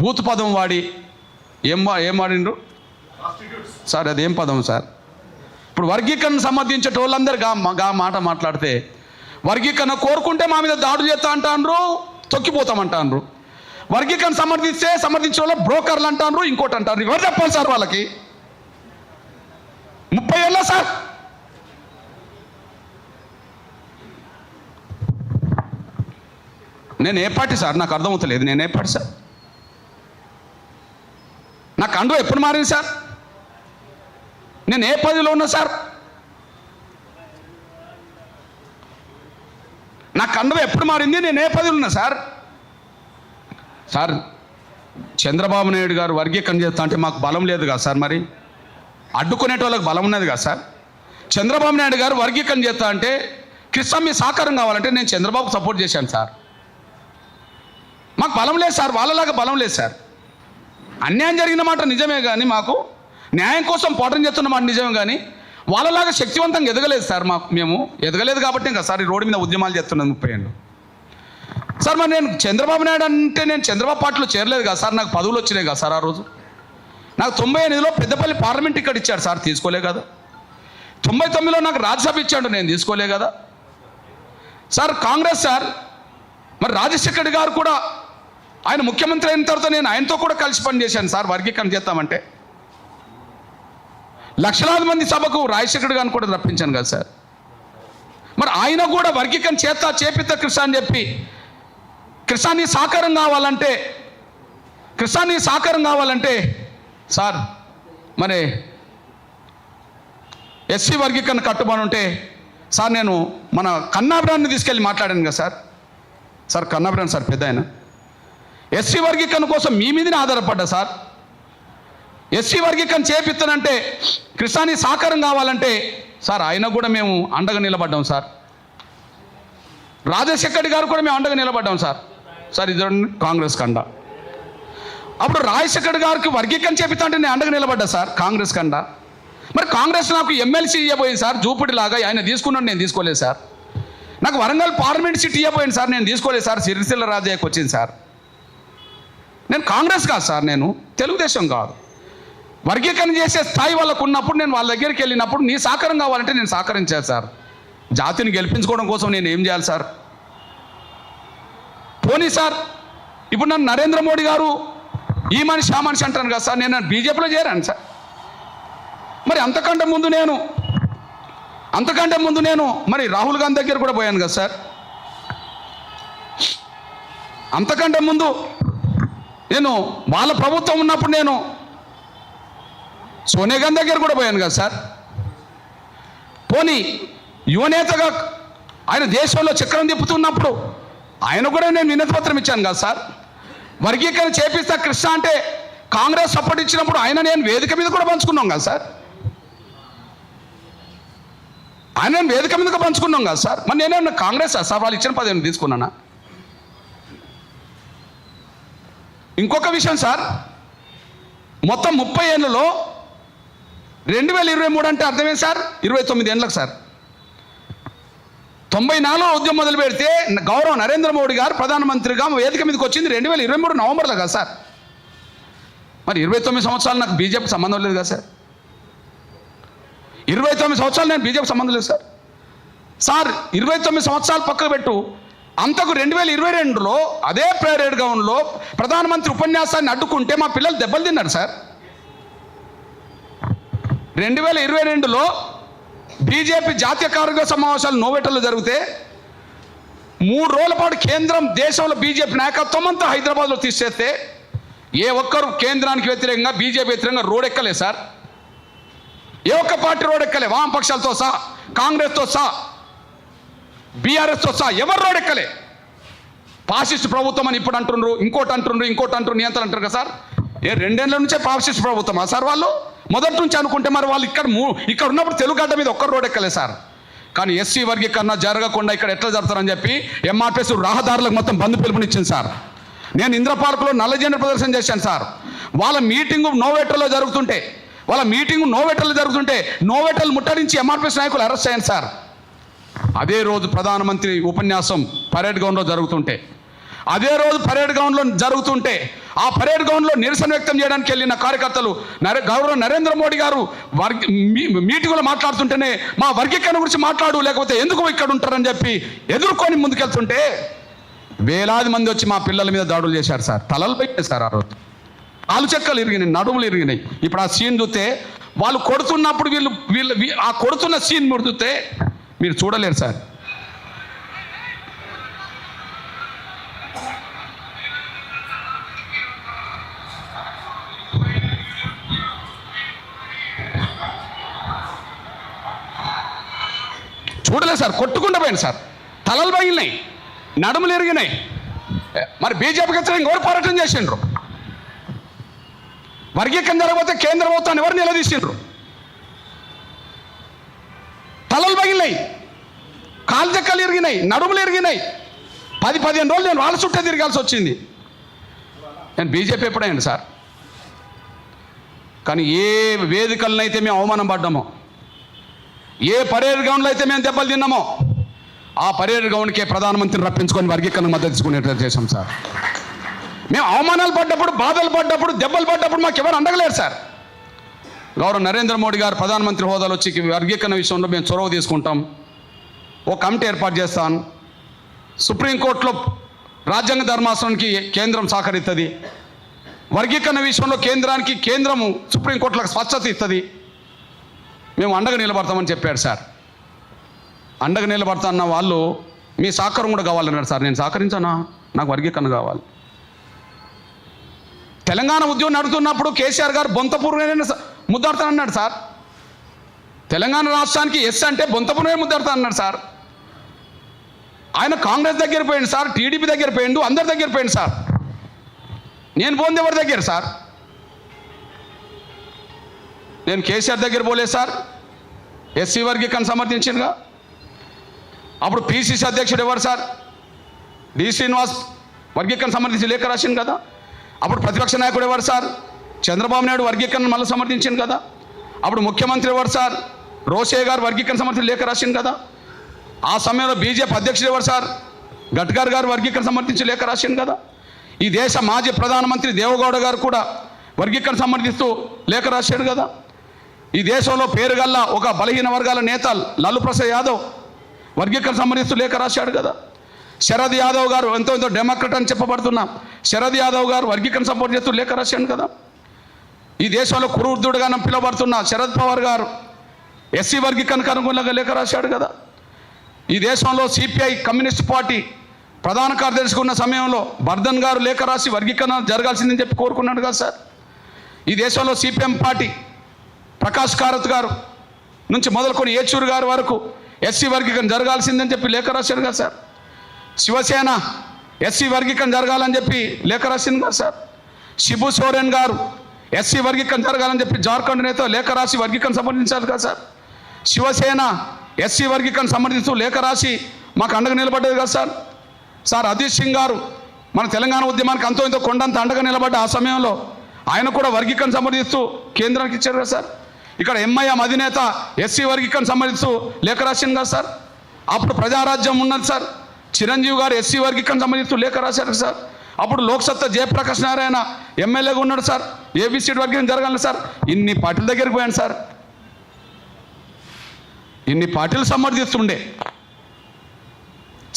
బూత్ పదం వాడి ఏం వాడిండ్రు సార్? అదేం పదం సార్? ఇప్పుడు వర్గీకరణ సమర్థించేట వాళ్ళందరూ గా మాట మాట్లాడితే వర్గీకరణ కోరుకుంటే మా మీద దాడులు చేస్తా అంటాన్రు, తొక్కిపోతామంటాన్రు. వర్గీకరణ సమర్థించే వాళ్ళు బ్రోకర్లు అంటాన్రు, ఇంకోటి అంటారు. ఎవరు చెప్పాలి సార్ వాళ్ళకి? 30 ఏళ్ళ సార్. నేను ఏ పార్టీ సార్? నాకు అర్థమవుతలేదు. నేను ఏ పార్టీ సార్? నా కండు ఎప్పుడు మారింది సార్? నేను ఏ పదవిలో ఉన్నా సార్? నా కండు ఎప్పుడు మారింది? నేను ఏ పదవిలో ఉన్నా సార్? సార్ చంద్రబాబు నాయుడు గారు వర్గీకరణ చేస్తా అంటే మాకు బలం లేదు కదా సార్? మరి అడ్డుకునేటోళ్ళకి బలం ఉన్నది కదా సార్? చంద్రబాబు నాయుడు గారు వర్గీకరణ చేస్తా అంటే కృష్ణ మీ సహకారం కావాలంటే నేను చంద్రబాబుకు సపోర్ట్ చేశాను సార్. మాకు బలం లేదు సార్, వాళ్ళలాగా బలం లేదు సార్. అన్యాయం జరిగిన మాట నిజమే కానీ, మాకు న్యాయం కోసం పోరాటం చేస్తున్న మాట నిజమే కానీ వాళ్ళలాగా శక్తివంతంగా ఎదగలేదు సార్. మేము ఎదగలేదు కాబట్టి ఇంకా సార్ ఈ రోడ్డు మీద ఉద్యమాలు చేస్తున్నది 30 ఏళ్ళు సార్. మరి నేను చంద్రబాబు నాయుడు అంటే నేను చంద్రబాబు పార్టీలో చేరలేదు కదా సార్? నాకు పదవులు వచ్చినాయి కదా సార్? ఆ రోజు నాకు 98లో పెద్దపల్లి పార్లమెంట్ ఇక్కడ ఇచ్చాడు సార్, తీసుకోలే కదా? 99లో నాకు రాజ్యసభ ఇచ్చాడు, నేను తీసుకోలే కదా సార్? కాంగ్రెస్ సార్, మరి రాజశేఖర్ గారు కూడా ఆయన ముఖ్యమంత్రి అయిన తర్వాత నేను ఆయనతో కూడా కలిసి పనిచేశాను సార్. వర్గీకరణ చేస్తామంటే లక్షలాది మంది సభకు రాజశేఖర్ గారిని కూడా రప్పించాను కదా సార్. మరి ఆయన కూడా వర్గీకరణ చేపిత కృష్ణ అని చెప్పి కృష్ణాన్ని సాకారం కావాలంటే సార్ మరి ఎస్సీ వర్గీకరణ కట్టుబడి ఉంటే సార్ నేను మన కన్నాభిరాన్ని తీసుకెళ్ళి మాట్లాడాను కదా సార్. సార్ కన్నాభిరాన్ సార్ పెద్ద ఆయన ఎస్సీ వర్గీకరణ కోసం మీ మీదనే ఆధారపడ్డా సార్. ఎస్సీ వర్గీకరణ చేపిస్తానంటే కృష్ణాన్ని సాకారం కావాలంటే సార్ ఆయన కూడా మేము అండగా నిలబడ్డాం సార్. రాజశేఖర్ గారు కూడా మేము అండగా నిలబడ్డాం సార్. సార్ ఇది కాంగ్రెస్ కండ. అప్పుడు రాజశేఖర్ గారికి వర్గీకరణ చేపిస్తా అంటే నేను అండగా నిలబడ్డా సార్, కాంగ్రెస్ కండ. మరి కాంగ్రెస్ నాకు ఎమ్మెల్సీ ఇవ్వబోయింది సార్, జూపిడిలాగా. ఆయన తీసుకున్నాడు, నేను తీసుకోలేదు సార్. నాకు వరంగల్ పార్లమెంట్ సీట్ ఇవ్వబోయింది సార్, నేను తీసుకోలేదు సార్. సిరిసిల్ల రాజయ్యకు వచ్చింది సార్. నేను కాంగ్రెస్ కాదు సార్, నేను తెలుగుదేశం కాదు. వర్గీకరణ చేసే స్థాయి వాళ్ళకు ఉన్నప్పుడు నేను వాళ్ళ దగ్గరికి వెళ్ళినప్పుడు నీ సహకారం కావాలంటే నేను సహకరించాను సార్. జాతిని గెలిపించుకోవడం కోసం నేను ఏం చేయాలి సార్? పోనీ సార్ ఇప్పుడు నన్ను నరేంద్ర మోడీ గారు ఈ మనిషి ఆ మనిషి అంటాను కదా సార్. నేను బీజేపీలో చేరాను సార్. మరి అంతకంటే ముందు నేను మరి రాహుల్ గాంధీ దగ్గర కూడా పోయాను కదా సార్. అంతకంటే ముందు నేను వాళ్ళ ప్రభుత్వం ఉన్నప్పుడు నేను సోనియా గాంధీ దగ్గర కూడా పోయాను కదా సార్. పోనీ యువనేతగా ఆయన దేశంలో చక్రం తిప్పుతున్నప్పుడు ఆయన కూడా నేను వినతి పత్రం ఇచ్చాను కదా సార్. వర్గీకరణ చేపిస్తా కృష్ణ అంటే కాంగ్రెస్ సపోర్ట్ ఇచ్చినప్పుడు ఆయన నేను వేదిక మీద కూడా పంచుకున్నాం కదా సార్. ఆయన నేను వేదిక మీదగా పంచుకున్నాం కదా సార్. మరి నేనేమన్నా కాంగ్రెస్ సార్ వాళ్ళు ఇచ్చిన పదవిని తీసుకున్నానా? ఇంకొక విషయం సార్, మొత్తం 30 ఏళ్ళలో 2023 అంటే అర్థమే సార్ 29 ఏళ్ళకి సార్. 94 ఉద్యమం మొదలు పెడితే గౌరవ నరేంద్ర మోడీ గారు ప్రధానమంత్రిగా వేదిక మీదకి వచ్చింది 2023 నవంబర్లో కదా సార్. మరి 29 సంవత్సరాలు నాకు బీజేపీ సంబంధం లేదు కదా సార్. 29 సంవత్సరాలు నేను బీజేపీ సంబంధం లేదు సార్. సార్ 29 సంవత్సరాలు పక్కకు పెట్టు, అంతకు 2022లో అదే ప్రేరేడ్ గ్రౌండ్లో ప్రధానమంత్రి ఉపన్యాసాన్ని అడ్డుకుంటే మా పిల్లలు దెబ్బలు తిన్నారు సార్. 2022లో బీజేపీ జాతీయ కార్యవర్గ సమావేశాలు నోవెటల్లో జరిగితే 3 రోజుల పాటు కేంద్రం దేశంలో బీజేపీ నాయకత్వం అంతా హైదరాబాద్లో తీసేస్తే ఏ ఒక్కరు కేంద్రానికి వ్యతిరేకంగా బీజేపీ వ్యతిరేకంగా రోడ్ ఎక్కలే సార్. ఏ ఒక్క పార్టీ రోడ్ ఎక్కలే, వామపక్షాలతో సహా, కాంగ్రెస్తో సహా, బీఆర్ఎస్తో సహా ఎవరు రోడ్ ఎక్కలే. ఫాసిస్ట్ ప్రభుత్వం అని ఇప్పుడు అంటున్నారు, ఇంకోటి అంటున్నారు నియంత్రణ అంటారు కదా సార్. 2 ఏళ్ల నుంచే ఫాసిస్ట్ ప్రభుత్వమా సార్ వాళ్ళు? మొదటి నుంచి అనుకుంటే మరి వాళ్ళు ఇక్కడ ఉన్నప్పుడు తెలుగు గడ్డ మీద ఒక్కరు రోడ్ ఎక్కలే సార్. కానీ ఎస్సీ వర్గీకరణ జరగకుండా ఇక్కడ ఎట్లా జరుగుతారని చెప్పి ఎంఆర్పిఎస్ రహదారులకు మొత్తం బంద్ పిలుపునిచ్చింది సార్. నేను ఇంద్ర పార్కులో నల్ల జెండా ప్రదర్శన చేశాను సార్. వాళ్ళ మీటింగు నోవెటల్లో జరుగుతుంటే నోవెటల్ ముట్టడించి ఎంఆర్పిఎస్ నాయకులు అరెస్ట్ అయ్యాను సార్. అదే రోజు ప్రధానమంత్రి ఉపన్యాసం పరేడ్ గ్రౌండ్లో జరుగుతుంటే ఆ పరేడ్ గ్రౌండ్లో నిరసన వ్యక్తం చేయడానికి వెళ్ళిన కార్యకర్తలు గౌరవ నరేంద్ర మోడీ గారు మీటింగ్లో మాట్లాడుతుంటేనే మా వర్గీకరణ గురించి మాట్లాడు, లేకపోతే ఎందుకు ఇక్కడ ఉంటారని చెప్పి ఎదుర్కొని ముందుకెళ్తుంటే వేలాది మంది వచ్చి మా పిల్లల మీద దాడులు చేశారు సార్. తలలు పెట్టారు సార్. ఆ రోజు కాలు చెక్కలు ఇరిగినాయి, నడుములు ఇరిగినాయి. ఇప్పుడు ఆ సీన్ చూస్తే వాళ్ళు కొడుతున్నప్పుడు వీళ్ళు ఆ కొడుతున్న సీన్ ముడుతుంటే మీరు చూడలేరు సార్. చూడలేదు సార్, కొట్టుకుండా పోయింది సార్. తలలు పగిలినాయి, నడుములు ఎరిగినాయి. మరి బీజేపీకి వ్యతిరేకంగా ఎవరు పోరాటం చేసిండ్రు? వర్గీకరణ జరగకపోతే కేంద్ర ప్రభుత్వాన్ని ఎవరు నిలదీసిండ్రు? తలలు పగిలినాయి, కాలు చెక్కలు ఇరిగినాయి, నడుములు ఎరిగినాయి. 10-15 రోజులు నేను వాళ్ళ చుట్టే తిరగాల్సి వచ్చింది. నేను బీజేపీ ఎప్పుడైంది సార్. కానీ ఏ వేదికలనైతే మేము అవమానం పడ్డామో, ఏ పరేడ్ గ్రౌండ్లో అయితే మేము దెబ్బలు తిన్నామో, ఆ పరేడ్ గ్రౌండ్కే ప్రధానమంత్రిని రప్పించుకొని వర్గీకరణ మద్దతు తీసుకునేట్టు చేశాం సార్. మేము అవమానాలు పడ్డప్పుడు, బాధలు పడ్డప్పుడు, దెబ్బలు పడ్డప్పుడు మాకు ఎవరు అండగలేరు సార్. గౌరవ నరేంద్ర మోడీ గారు ప్రధానమంత్రి హోదాలో వచ్చి వర్గీకరణ విషయంలో మేము చొరవ తీసుకుంటాం, ఓ కమిటీ ఏర్పాటు చేస్తాను, సుప్రీంకోర్టులో రాజ్యాంగ ధర్మాసనానికి కేంద్రం సహకరిస్తుంది, వర్గీకరణ విషయంలో కేంద్రము సుప్రీంకోర్టులకు స్వచ్ఛత ఇస్తుంది, మేము అండగా నిలబడతామని చెప్పాడు సార్. అండగా నిలబడతాన్న వాళ్ళు మీ సహకారం కూడా కావాలన్నారు సార్. నేను సహకరించానా? నాకు వర్గీకరణ కావాలి. తెలంగాణ ఉద్యమం నడుతున్నప్పుడు కేసీఆర్ గారు బొంతపూర్వమే ముద్దాడతానన్నాడు సార్. తెలంగాణ రాష్ట్రానికి ఎస్ అంటే బొంతపూర్వమే ముద్దాడతానన్నాడు సార్. ఆయన కాంగ్రెస్ దగ్గర పోయింది సార్, టీడీపీ దగ్గర పోయిండు, అందరి దగ్గర పోయింది సార్. నేను పోంది ఎవరి దగ్గర సార్? నేను కేసీఆర్ దగ్గర పోలేదు సార్. ఎస్సీ వర్గీకరణ సమర్థించిందిగా. అప్పుడు పిసిసి అధ్యక్షుడు ఎవరు సార్? డి శ్రీనివాస్ వర్గీకరణ సమర్థించి లేఖ రాసింది కదా. అప్పుడు ప్రతిపక్ష నాయకుడు ఎవరు సార్? చంద్రబాబు నాయుడు వర్గీకరణ మళ్ళీ సమర్థించింది కదా. అప్పుడు ముఖ్యమంత్రి ఎవరు సార్? రోషే గారు వర్గీకరణ సమర్థించి లేఖ రాసింది కదా. ఆ సమయంలో బీజేపీ అధ్యక్షుడు ఎవరు సార్? గడ్కర్ గారు వర్గీకరణ సమర్థించి లేఖ రాసింది కదా. ఈ దేశ మాజీ ప్రధానమంత్రి దేవగౌడ గారు కూడా వర్గీకరణ సమర్థిస్తూ లేఖ రాశాడు కదా. ఈ దేశంలో పేరుగల్ల ఒక బలహీన వర్గాల నేత లాలూ ప్రసాద్ యాదవ్ వర్గీకరణ సమర్థిస్తూ లేఖ రాశాడు కదా. శరద్ యాదవ్ గారు ఎంతో డెమోక్రట్ అని చెప్పబడుతున్నా శరద్ యాదవ్ గారు వర్గీకరణ సపోర్ట్ చేస్తూ లేఖ రాశాడు కదా. ఈ దేశంలో కురువృద్ధుడుగా పిలువబడుతున్న శరద్ పవార్ గారు ఎస్సీ వర్గీకరణకు అనుగుణంగా లేఖ రాశాడు కదా. ఈ దేశంలో సిపిఐ కమ్యూనిస్ట్ పార్టీ ప్రధాన కార్యదర్శిగా ఉన్న సమయంలో బర్ధన్ గారు లేఖ రాసి వర్గీకరణ జరగాల్సిందని చెప్పి కోరుకున్నాడు కదా సార్. ఈ దేశంలో సిపిఎం పార్టీ ప్రకాష్ కారత్ గారు నుంచి మొదలుకొని ఏచూరు గారు వరకు ఎస్సీ వర్గీకరణ జరగాల్సిందని చెప్పి లేఖ రాశాడు కదా సార్. శివసేన ఎస్సీ వర్గీకరణ జరగాలని చెప్పి లేఖ రాసింది కదా సార్. శిబు సోరెన్ గారు ఎస్సీ వర్గీకరణ జరగాలని చెప్పి జార్ఖండ్ నేత లేఖ రాసి వర్గీకరణ సమర్థించారు కదా సార్. శివసేన ఎస్సీ వర్గీకరణ సమర్థిస్తూ లేఖ రాసి మాకు అండగా నిలబడ్డది కదా సార్. సార్ అజిత్ సింగ్ గారు మన తెలంగాణ ఉద్యమానికి అంతో ఇంతో కొండంత అండగా నిలబడ్డ ఆ సమయంలో ఆయన కూడా వర్గీకరణ సమర్థిస్తూ కేంద్రానికి ఇచ్చారు కదా సార్. ఇక్కడ ఎంఐఎం అధినేత ఎస్సీ వర్గీకరణ సంబంధిస్తూ లేఖ రాసింది కదా సార్. అప్పుడు ప్రజారాజ్యం ఉన్నది సార్, చిరంజీవి గారు ఎస్సీ వర్గీకరణ సంబంధించి లేఖ రాశారు సార్. అప్పుడు లోక్సత్తా జయప్రకాష్ నారాయణ ఎమ్మెల్యేగా ఉన్నాడు సార్, ఏబిసిడి వర్గీకరణ జరగాలి సార్. ఇన్ని పార్టీల దగ్గరికి పోయాను సార్, ఇన్ని పార్టీలు సమర్థిస్తుండే,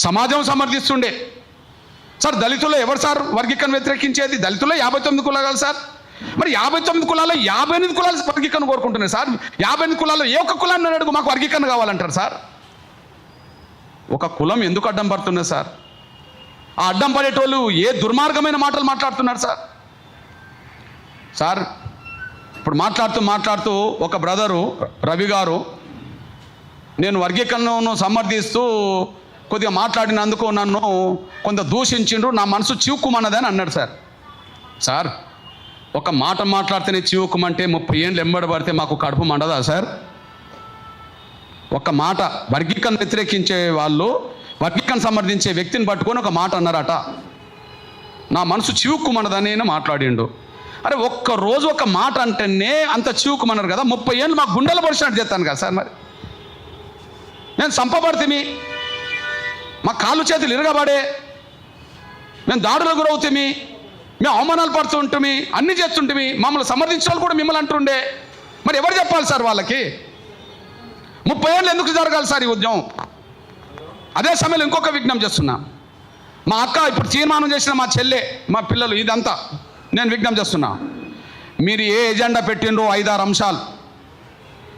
సమాజం సమర్థిస్తుండే సార్. దళితుల్లో ఎవరు సార్ వర్గీకరణ వ్యతిరేకించేది? దళితుల్లో 59 కులాలు సార్. మరి 59 కులాల్లో 58 కులాలు వర్గీకరణ కోరుకుంటున్నాయి సార్. 58 కులాల్లో ఏ ఒక్క కులాన్ని అడుగు మాకు వర్గీకరణ కావాలంటారు సార్. ఒక కులం ఎందుకు అడ్డం పడుతున్నారు సార్? ఆ అడ్డం పడేటోళ్ళు ఏ దుర్మార్గమైన మాటలు మాట్లాడుతున్నారు సార్. సార్ ఇప్పుడు మాట్లాడుతూ ఒక బ్రదరు రవి గారు నేను వర్గీకరణను సమర్థిస్తూ కొద్దిగా మాట్లాడినందుకు నన్ను కొంత దూషించిండ్రు, నా మనసు చివుక్కుమన్నదని అన్నాడు సార్. సార్ ఒక మాట మాట్లాడితేనే చివుక్కుమంటే 30 ఏళ్ళు ఎంబడి పడితే మాకు కడుపు మండదా సార్? ఒక మాట వర్గీకరణ వ్యతిరేకించే వాళ్ళు వర్గీకరణ సమర్థించే వ్యక్తిని పట్టుకొని ఒక మాట అన్నారట, నా మనసు చివుక్కుమన్నదని నేను మాట్లాడిండు. అరే ఒక్కరోజు ఒక మాట అంటేనే అంత చివుక్కుమన్నారు కదా, 30 ఏళ్ళు మా గుండెలు పడిచినట్టు చేస్తాను కదా సార్. మరి నేను సంపబడితే మా కాళ్ళు చేతులు ఇరగబడే, మేము దాడులకు గురవుతామి, మేము అవమానాలు పడుతుంటామి, అన్నీ చేస్తుంటామి, మమ్మల్ని సమర్థించిన వాళ్ళు కూడా మిమ్మల్ని అంటుండే. మరి ఎవరు చెప్పాలి సార్ వాళ్ళకి? 30 ఏళ్ళు ఎందుకు జరగాలి సార్ ఈ ఉద్యమం? అదే సమయంలో ఇంకొక విజ్ఞప్తి చేస్తున్నా, మా అక్క ఇప్పుడు తీర్మానం చేసిన మా చెల్లె, మా పిల్లలు, ఇదంతా నేను విజ్ఞప్తి చేస్తున్నా. మీరు ఏ ఎజెండా పెట్టినరో 5-6 అంశాలు,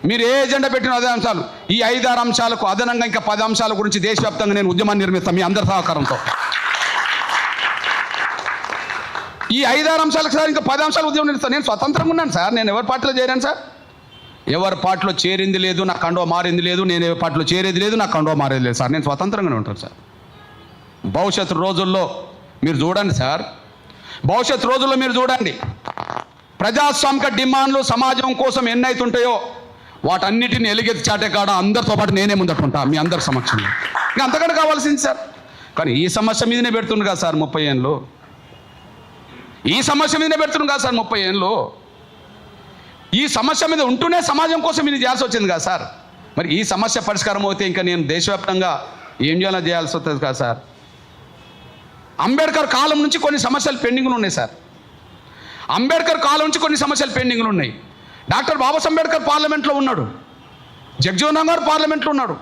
మీరు ఏ ఎజెండా పెట్టిన 5 అంశాలు, ఈ 5-6 అంశాలకు అదనంగా ఇంకా 10 అంశాల గురించి దేశవ్యాప్తంగా నేను ఉద్యమాన్ని నిర్మిస్తాను మీ అందరి సహకారంతో. ఈ 5-6 అంశాలకు సార్ ఇంకా 10 అంశాలు ఉద్యమం నిర్మిస్తాను. నేను స్వతంత్రంగా ఉన్నాను సార్, నేను ఎవరి పార్టీలో చేరాను సార్? ఎవరి పార్టీలో చేరింది లేదు, నా కండో మారింది లేదు, నేను ఎవరి పార్టీలో చేరేది లేదు, నా కండో మారేది లేదు సార్. నేను స్వతంత్రంగానే ఉంటాను సార్. భవిష్యత్తు రోజుల్లో మీరు చూడండి సార్, భవిష్యత్తు రోజుల్లో మీరు చూడండి, ప్రజాస్వామిక డిమాండ్లు సమాజం కోసం ఎన్నైతుంటాయో వాటన్నిటిని ఎలుగెత్తి చాటే కాడ అందరితో పాటు నేనే ముందట్టుకుంటా మీ అందరి సమక్షంలో. ఇంకా అంతకంటే కావాల్సింది సార్. కానీ ఈ సమస్య మీదనే పెడుతుంది కదా సార్ 30 ఏళ్ళు, ఈ సమస్య మీదనే పెడుతుంది కదా సార్ 30 ఏళ్ళు. ఈ సమస్య మీద ఉంటూనే సమాజం కోసం ఇది చేయాల్సి వచ్చింది కదా సార్. మరి ఈ సమస్య పరిష్కారం అవుతే ఇంకా నేను దేశవ్యాప్తంగా ఏం చేయాల్సి వస్తుంది కదా సార్. అంబేద్కర్ కాలం నుంచి కొన్ని సమస్యలు పెండింగ్లు ఉన్నాయి సార్. అంబేద్కర్ కాలం నుంచి కొన్ని సమస్యలు పెండింగ్లు ఉన్నాయి. డాక్టర్ బాబాసాహెబ్ అంబేద్కర్ పార్లమెంట్లో ఉన్నాడు, జగ్జీవన్ రామ్ గారు పార్లమెంట్లో ఉన్నాడు,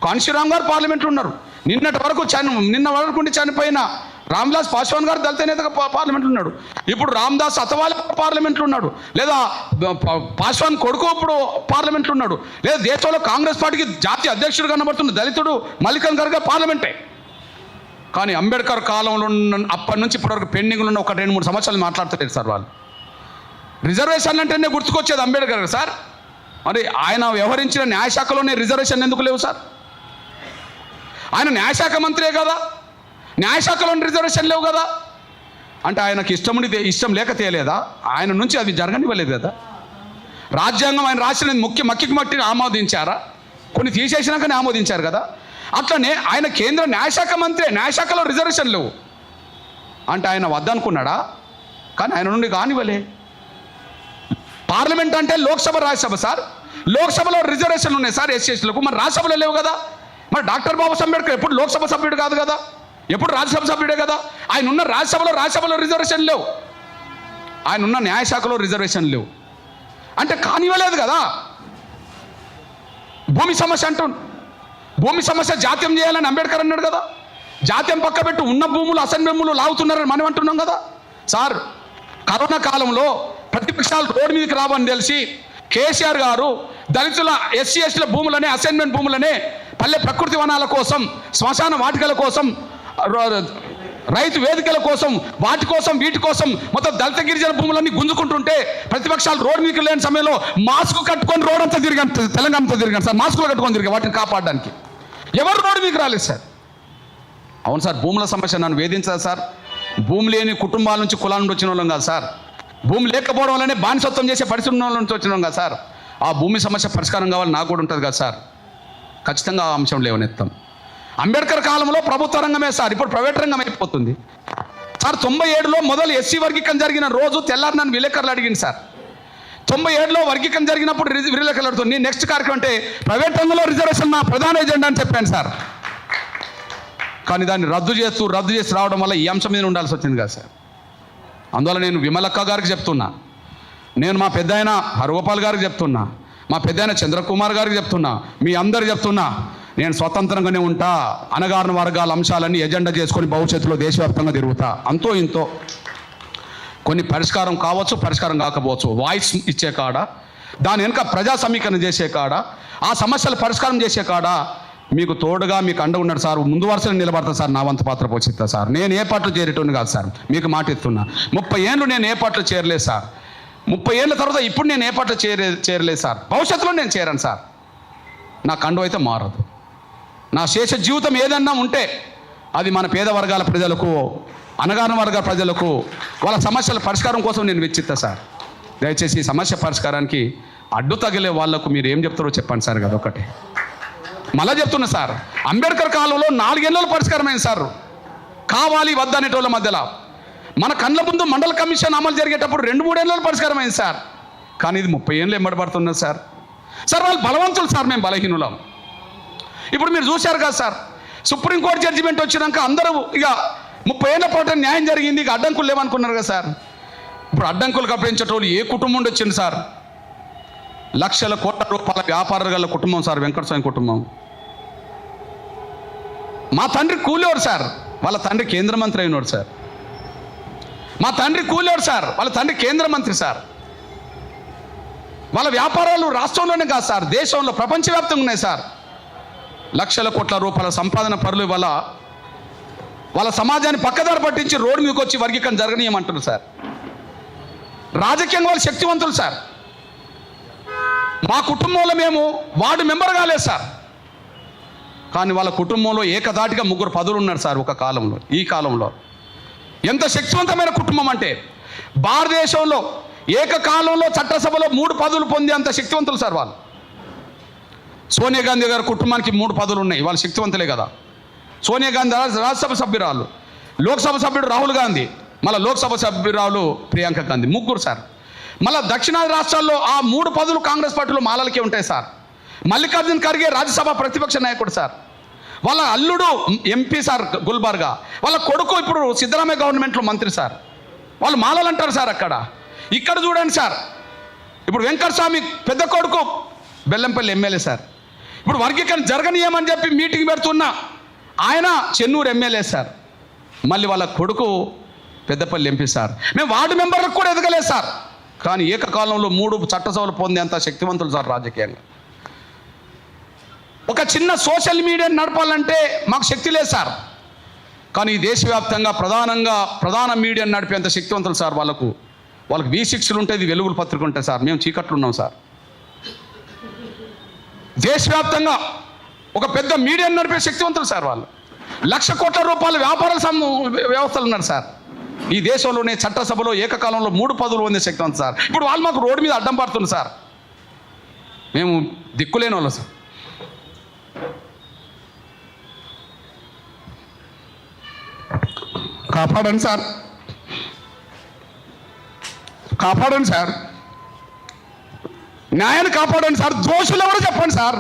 కాన్షీరామ్ గారు పార్లమెంట్లో ఉన్నారు. నిన్న వరకు చనిపోయిన రామ్విలాస్ పాస్వాన్ గారు దళిత నేతగా పార్లమెంట్లో ఉన్నాడు. ఇప్పుడు రామ్దాస్ అథవాలే పార్లమెంట్లో ఉన్నాడు, లేదా పాస్వాన్ కొడుకు ఇప్పుడు పార్లమెంట్లో ఉన్నాడు, లేదా దేశంలో కాంగ్రెస్ పార్టీకి జాతీయ అధ్యక్షుడు కనబడుతున్న దళితుడు మల్లికార్జున ఖర్గే పార్లమెంటే. కానీ అంబేద్కర్ కాలంలో అప్పటి నుంచి ఇప్పటివరకు పెండింగ్లు ఉన్న 1-2-3 సంవత్సరాలు మాట్లాడతారు సార్ వాళ్ళు. రిజర్వేషన్లు అంటేనే గుర్తుకొచ్చేది అంబేద్కర్ సార్. మరి ఆయన వ్యవహరించిన న్యాయశాఖలోనే రిజర్వేషన్ ఎందుకు లేవు సార్? ఆయన న్యాయశాఖ మంత్రే కదా, న్యాయశాఖలోని రిజర్వేషన్ లేవు కదా. అంటే ఆయనకి ఇష్టం లేక తేలేదా? ఆయన నుంచి అది జరగనివ్వలేదు కదా. రాజ్యాంగం ఆయన రాసిన మక్కికి మట్టిని ఆమోదించారా? కొన్ని తీసేసినాకనే ఆమోదించారు కదా. అట్లనే ఆయన కేంద్ర న్యాయశాఖ మంత్రి, న్యాయశాఖలో రిజర్వేషన్ లేవు అంటే ఆయన వద్దనుకున్నాడా? కానీ ఆయన నుండి కానివ్వలే. పార్లమెంట్ అంటే లోక్సభ రాజ్యసభ సార్. లోక్సభలో రిజర్వేషన్లు ఉన్నాయి సార్ ఎస్సీలకు, మరి రాజ్యసభలో లేవు కదా. మరి డాక్టర్ బాబాసాహెబ్ అంబేద్కర్ ఎప్పుడు లోక్సభ సభ్యుడు కాదు కదా, ఎప్పుడు రాజ్యసభ సభ్యుడే కదా. ఆయన ఉన్న రాజ్యసభలో రిజర్వేషన్ లేవు, ఆయన ఉన్న న్యాయశాఖలో రిజర్వేషన్ లేవు అంటే కానివ్వలేదు కదా. భూమి సమస్య భూమి సమస్య జాత్యం చేయాలని అంబేద్కర్ అన్నాడు కదా. జాత్యం పక్క పెట్టి ఉన్న భూములు అసెంబ్లీ భూములు లాగుతున్నారని మనం అంటున్నాం కదా సార్. కరోనా కాలంలో ప్రతిపక్షాలు రోడ్డు మీదకి రావని తెలిసి కేసీఆర్ గారు దళితుల ఎస్సీ ఎస్టీల భూములనే, అసైన్మెంట్ భూములనే పల్లె ప్రకృతి వనాల కోసం, శ్మశాన వాటికల కోసం, రైతు వేదికల కోసం, వీటి కోసం మొత్తం దళిత గిరిజన భూములన్నీ గుంజుకుంటుంటే ప్రతిపక్షాలు రోడ్డు మీదకి లేని సమయంలో మాస్క్ కట్టుకొని రోడ్ అంతా తిరిగాను, తెలంగాణ అంతా తిరిగాను సార్. మాస్కులు కట్టుకొని తిరిగా వాటిని కాపాడడానికి. ఎవరు రోడ్డు మీకు రాలేదు సార్. అవును సార్, భూముల సమస్య నన్ను వేధించదు సార్. భూమి లేని కుటుంబాల నుంచి కులాల నుండి వచ్చిన వాళ్ళం కాదు సార్. భూమి లేకపోవడం వల్లనే బానిసత్వం చేసే పరిస్థితి నుంచి వచ్చినాం కదా సార్. ఆ భూమి సమస్య పరిష్కారం కావాలి నాకు కూడా ఉంటుంది కదా సార్. ఖచ్చితంగా ఆ అంశం లేవనెత్తాం. అంబేద్కర్ కాలంలో ప్రభుత్వ రంగమే సార్, ఇప్పుడు ప్రైవేట్ రంగం అయిపోతుంది సార్. 97లో మొదలు ఎస్సీ వర్గీకరణ జరిగిన రోజు తెల్లారి నన్ను విలేకరులు అడిగింది సార్. 97లో వర్గీకరణ జరిగినప్పుడు విలేకరులు అడుగుతుంది, నెక్స్ట్ కార్యక్రమం అంటే ప్రైవేట్ రంగంలో రిజర్వేషన్ నా ప్రధాన ఎజెండా అని చెప్పాను సార్. కానీ దాన్ని రద్దు చేసి రావడం వల్ల ఈ అంశం మీద ఉండాల్సి వచ్చింది కదా సార్. అందువల్ల నేను విమలక్క గారికి చెప్తున్నా, నేను మా పెద్ద ఆయన హరగోపాల్ గారికి చెప్తున్నా, మా పెద్ద ఆయన చంద్రకుమార్ గారికి చెప్తున్నా, మీ అందరికి చెప్తున్నా, నేను స్వతంత్రంగానే ఉంటా. అణగారిన వర్గాల అంశాలన్నీ ఎజెండా చేసుకొని భవిష్యత్తులో దేశవ్యాప్తంగా తిరుగుతా. అంతో ఇంతో కొన్ని పరిష్కారం కావచ్చు, పరిష్కారం కాకపోవచ్చు. వాయిస్ ఇచ్చే కాడ, దాని వెనుక ప్రజా సమీకరణ చేసే కాడ, ఆ సమస్యలు పరిష్కారం చేసే కాడ మీకు తోడుగా మీకు అండ ఉన్నాడు సార్. ముందు వరుసలో నిలబడతా సార్, నా వంతు పాత్ర పోషిస్తా సార్. నేను ఏ పార్టీలో చేరేటోని కాదు సార్, మీకు మాట ఇస్తున్నా. 30 ఏళ్ళు నేను ఏ పార్టీలో చేరలేదు సార్. 30 ఏళ్ళ తర్వాత ఇప్పుడు నేను ఏ పార్టీలో చేరలేదు సార్. భవిష్యత్తులో నేను చేరాను సార్. నా కండు అయితే మారదు. నా శేష జీవితం ఏదన్నా ఉంటే అది మన పేద వర్గాల ప్రజలకు, అణగారిన వర్గాల ప్రజలకు, వాళ్ళ సమస్యల పరిష్కారం కోసం నేను వెచ్చిస్తా సార్. దయచేసి ఈ సమస్య పరిష్కారానికి అడ్డు తగిలే వాళ్లకు మీరు ఏం చెప్తారో చెప్పండి సార్. కదా ఒకటి మళ్ళా చెప్తున్నా సార్, అంబేద్కర్ కాలంలో 4 ఏళ్ళలో పరిష్కారమైంది సార్. కావాలి వద్దనేటోళ్ళ మధ్యలో మన కళ్ళ ముందు మండల కమిషన్ అమలు జరిగేటప్పుడు 2-3 ఏళ్ళలో పరిష్కారమైంది సార్. కానీ ఇది 30 ఏళ్ళు ఎంబడబడుతున్నది సార్. సార్ వాళ్ళు బలవంతులు సార్, మేము బలహీనులం. ఇప్పుడు మీరు చూశారు కదా సార్, సుప్రీంకోర్టు జడ్జిమెంట్ వచ్చినాక అందరూ ఇక 30 ఏళ్ళ పాటు న్యాయం జరిగింది, ఇక అడ్డంకులు లేవనుకున్నారు కదా సార్. ఇప్పుడు అడ్డంకులు కప్పించేటోళ్ళు ఏ కుటుంబం నుండి వచ్చింది సార్? లక్షల కోట్ల రూపాయల వ్యాపారాలు గల కుటుంబం సార్, వెంకటస్వామి కుటుంబం. మా తండ్రి కూలేవాడు సార్, వాళ్ళ తండ్రి కేంద్ర మంత్రి అయినాడు సార్. మా తండ్రి కూలేవాడు సార్, వాళ్ళ తండ్రి కేంద్ర మంత్రి సార్. వాళ్ళ వ్యాపారాలు రాష్ట్రంలోనే కాదు సార్, దేశంలో ప్రపంచవ్యాప్తంగా ఉన్నాయి సార్. లక్షల కోట్ల రూపాయల సంపాదన పరులు వాళ్ళ సమాజాన్ని పక్కదారి పట్టించి రోడ్డు మీదకి వచ్చి వర్గీకరణ జరగనీయమంటారు సార్. రాజకీయంగా వాళ్ళు శక్తివంతులు సార్. మా కుటుంబంలో మేము వార్డు మెంబర్ కాలేదు సార్, కానీ వాళ్ళ కుటుంబంలో ఏకదాటిగా 3 పదవులు ఉన్నారు సార్ ఒక కాలంలో. ఈ కాలంలో ఎంత శక్తివంతమైన కుటుంబం అంటే భారతదేశంలో ఏకకాలంలో చట్టసభలో 3 పదవులు పొందే అంత శక్తివంతులు సార్ వాళ్ళు. సోనియా గాంధీ గారి కుటుంబానికి 3 పదవులు ఉన్నాయి, వాళ్ళు శక్తివంతులే కదా. సోనియా గాంధీ రాజ్యసభ సభ్యురాలు, లోక్సభ సభ్యుడు రాహుల్ గాంధీ, మళ్ళీ లోక్సభ సభ్యురాలు ప్రియాంక గాంధీ, 3 సార్. మళ్ళీ దక్షిణాది రాష్ట్రాల్లో ఆ 3 పదవులు కాంగ్రెస్ పార్టీలో మాలలకే ఉంటాయి సార్. మల్లికార్జున్ ఖర్గే రాజ్యసభ ప్రతిపక్ష నాయకుడు సార్. వాళ్ళ అల్లుడు ఎంపీ సార్ గుల్బర్గా, వాళ్ళ కొడుకు ఇప్పుడు సిద్ధరామయ్య గవర్నమెంట్లో మంత్రి సార్. వాళ్ళు మాలలు అంటారు సార్. ఇక్కడ చూడండి సార్, ఇప్పుడు వెంకటస్వామి పెద్ద కొడుకు బెల్లంపల్లి ఎమ్మెల్యే సార్. ఇప్పుడు వర్గీకరణ జరగనీయమని చెప్పి మీటింగ్ పెడుతున్న ఆయన చెన్నూరు ఎమ్మెల్యే సార్. మళ్ళీ వాళ్ళ కొడుకు పెద్దపల్లి ఎంపీ సార్. మేము వార్డు మెంబర్లకు కూడా ఎదగలేదు సార్, కానీ ఏకకాలంలో 3 చట్టసభలు పొందేంత శక్తివంతులు సార్ రాజకీయంగా. ఒక చిన్న సోషల్ మీడియాని నడపాలంటే మాకు శక్తి లేదు సార్, కానీ దేశవ్యాప్తంగా ప్రధాన మీడియాని నడిపేంత శక్తివంతులు సార్. వాళ్ళకు V6లు ఉంటాయి, వెలుగుల పత్రిక ఉంటాయి సార్. మేము చీకట్లు ఉన్నాం సార్. దేశవ్యాప్తంగా ఒక పెద్ద మీడియాని నడిపే శక్తివంతులు సార్ వాళ్ళు. 1,00,000 కోట్ల రూపాయల వ్యాపార వ్యవస్థలు ఉన్నారు సార్. ఈ దేశంలోనే చట్టసభలో ఏకకాలంలో 3 పదవులు పొందే శక్తివంతులు సార్. ఇప్పుడు వాళ్ళు మాకు రోడ్డు మీద అడ్డం పడుతుంది సార్. మేము దిక్కులేని వాళ్ళు సార్. కాపాడండి సార్, కాపాడండి సార్, న్యాయాన్ని కాపాడండి సార్. దోషులు ఎవరో చెప్పండి సార్.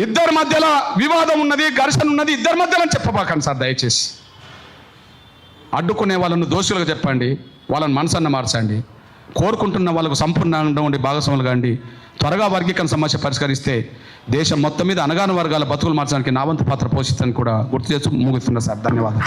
ఇద్దరి మధ్యలో వివాదం ఉన్నది, ఘర్షణ ఉన్నది, ఇద్దరి మధ్యలో చెప్పబాకండి సార్. దయచేసి అడ్డుకునే వాళ్ళను దోషులుగా చెప్పండి, వాళ్ళని మనసన్న మార్చండి. కోరుకుంటున్న వాళ్ళకు సంపూర్ణంగా ఉండి భాగస్వాములు కాండి. త్వరగా వర్గీకరణ సమస్య పరిష్కరిస్తే దేశం మొత్తం మీద అణగారిన వర్గాల బతుకులు మార్చడానికి నా వంతు పాత్ర పోషిస్తానని కూడా గుర్తు చేస్తూ ముగిస్తున్నా సార్. ధన్యవాదాలు.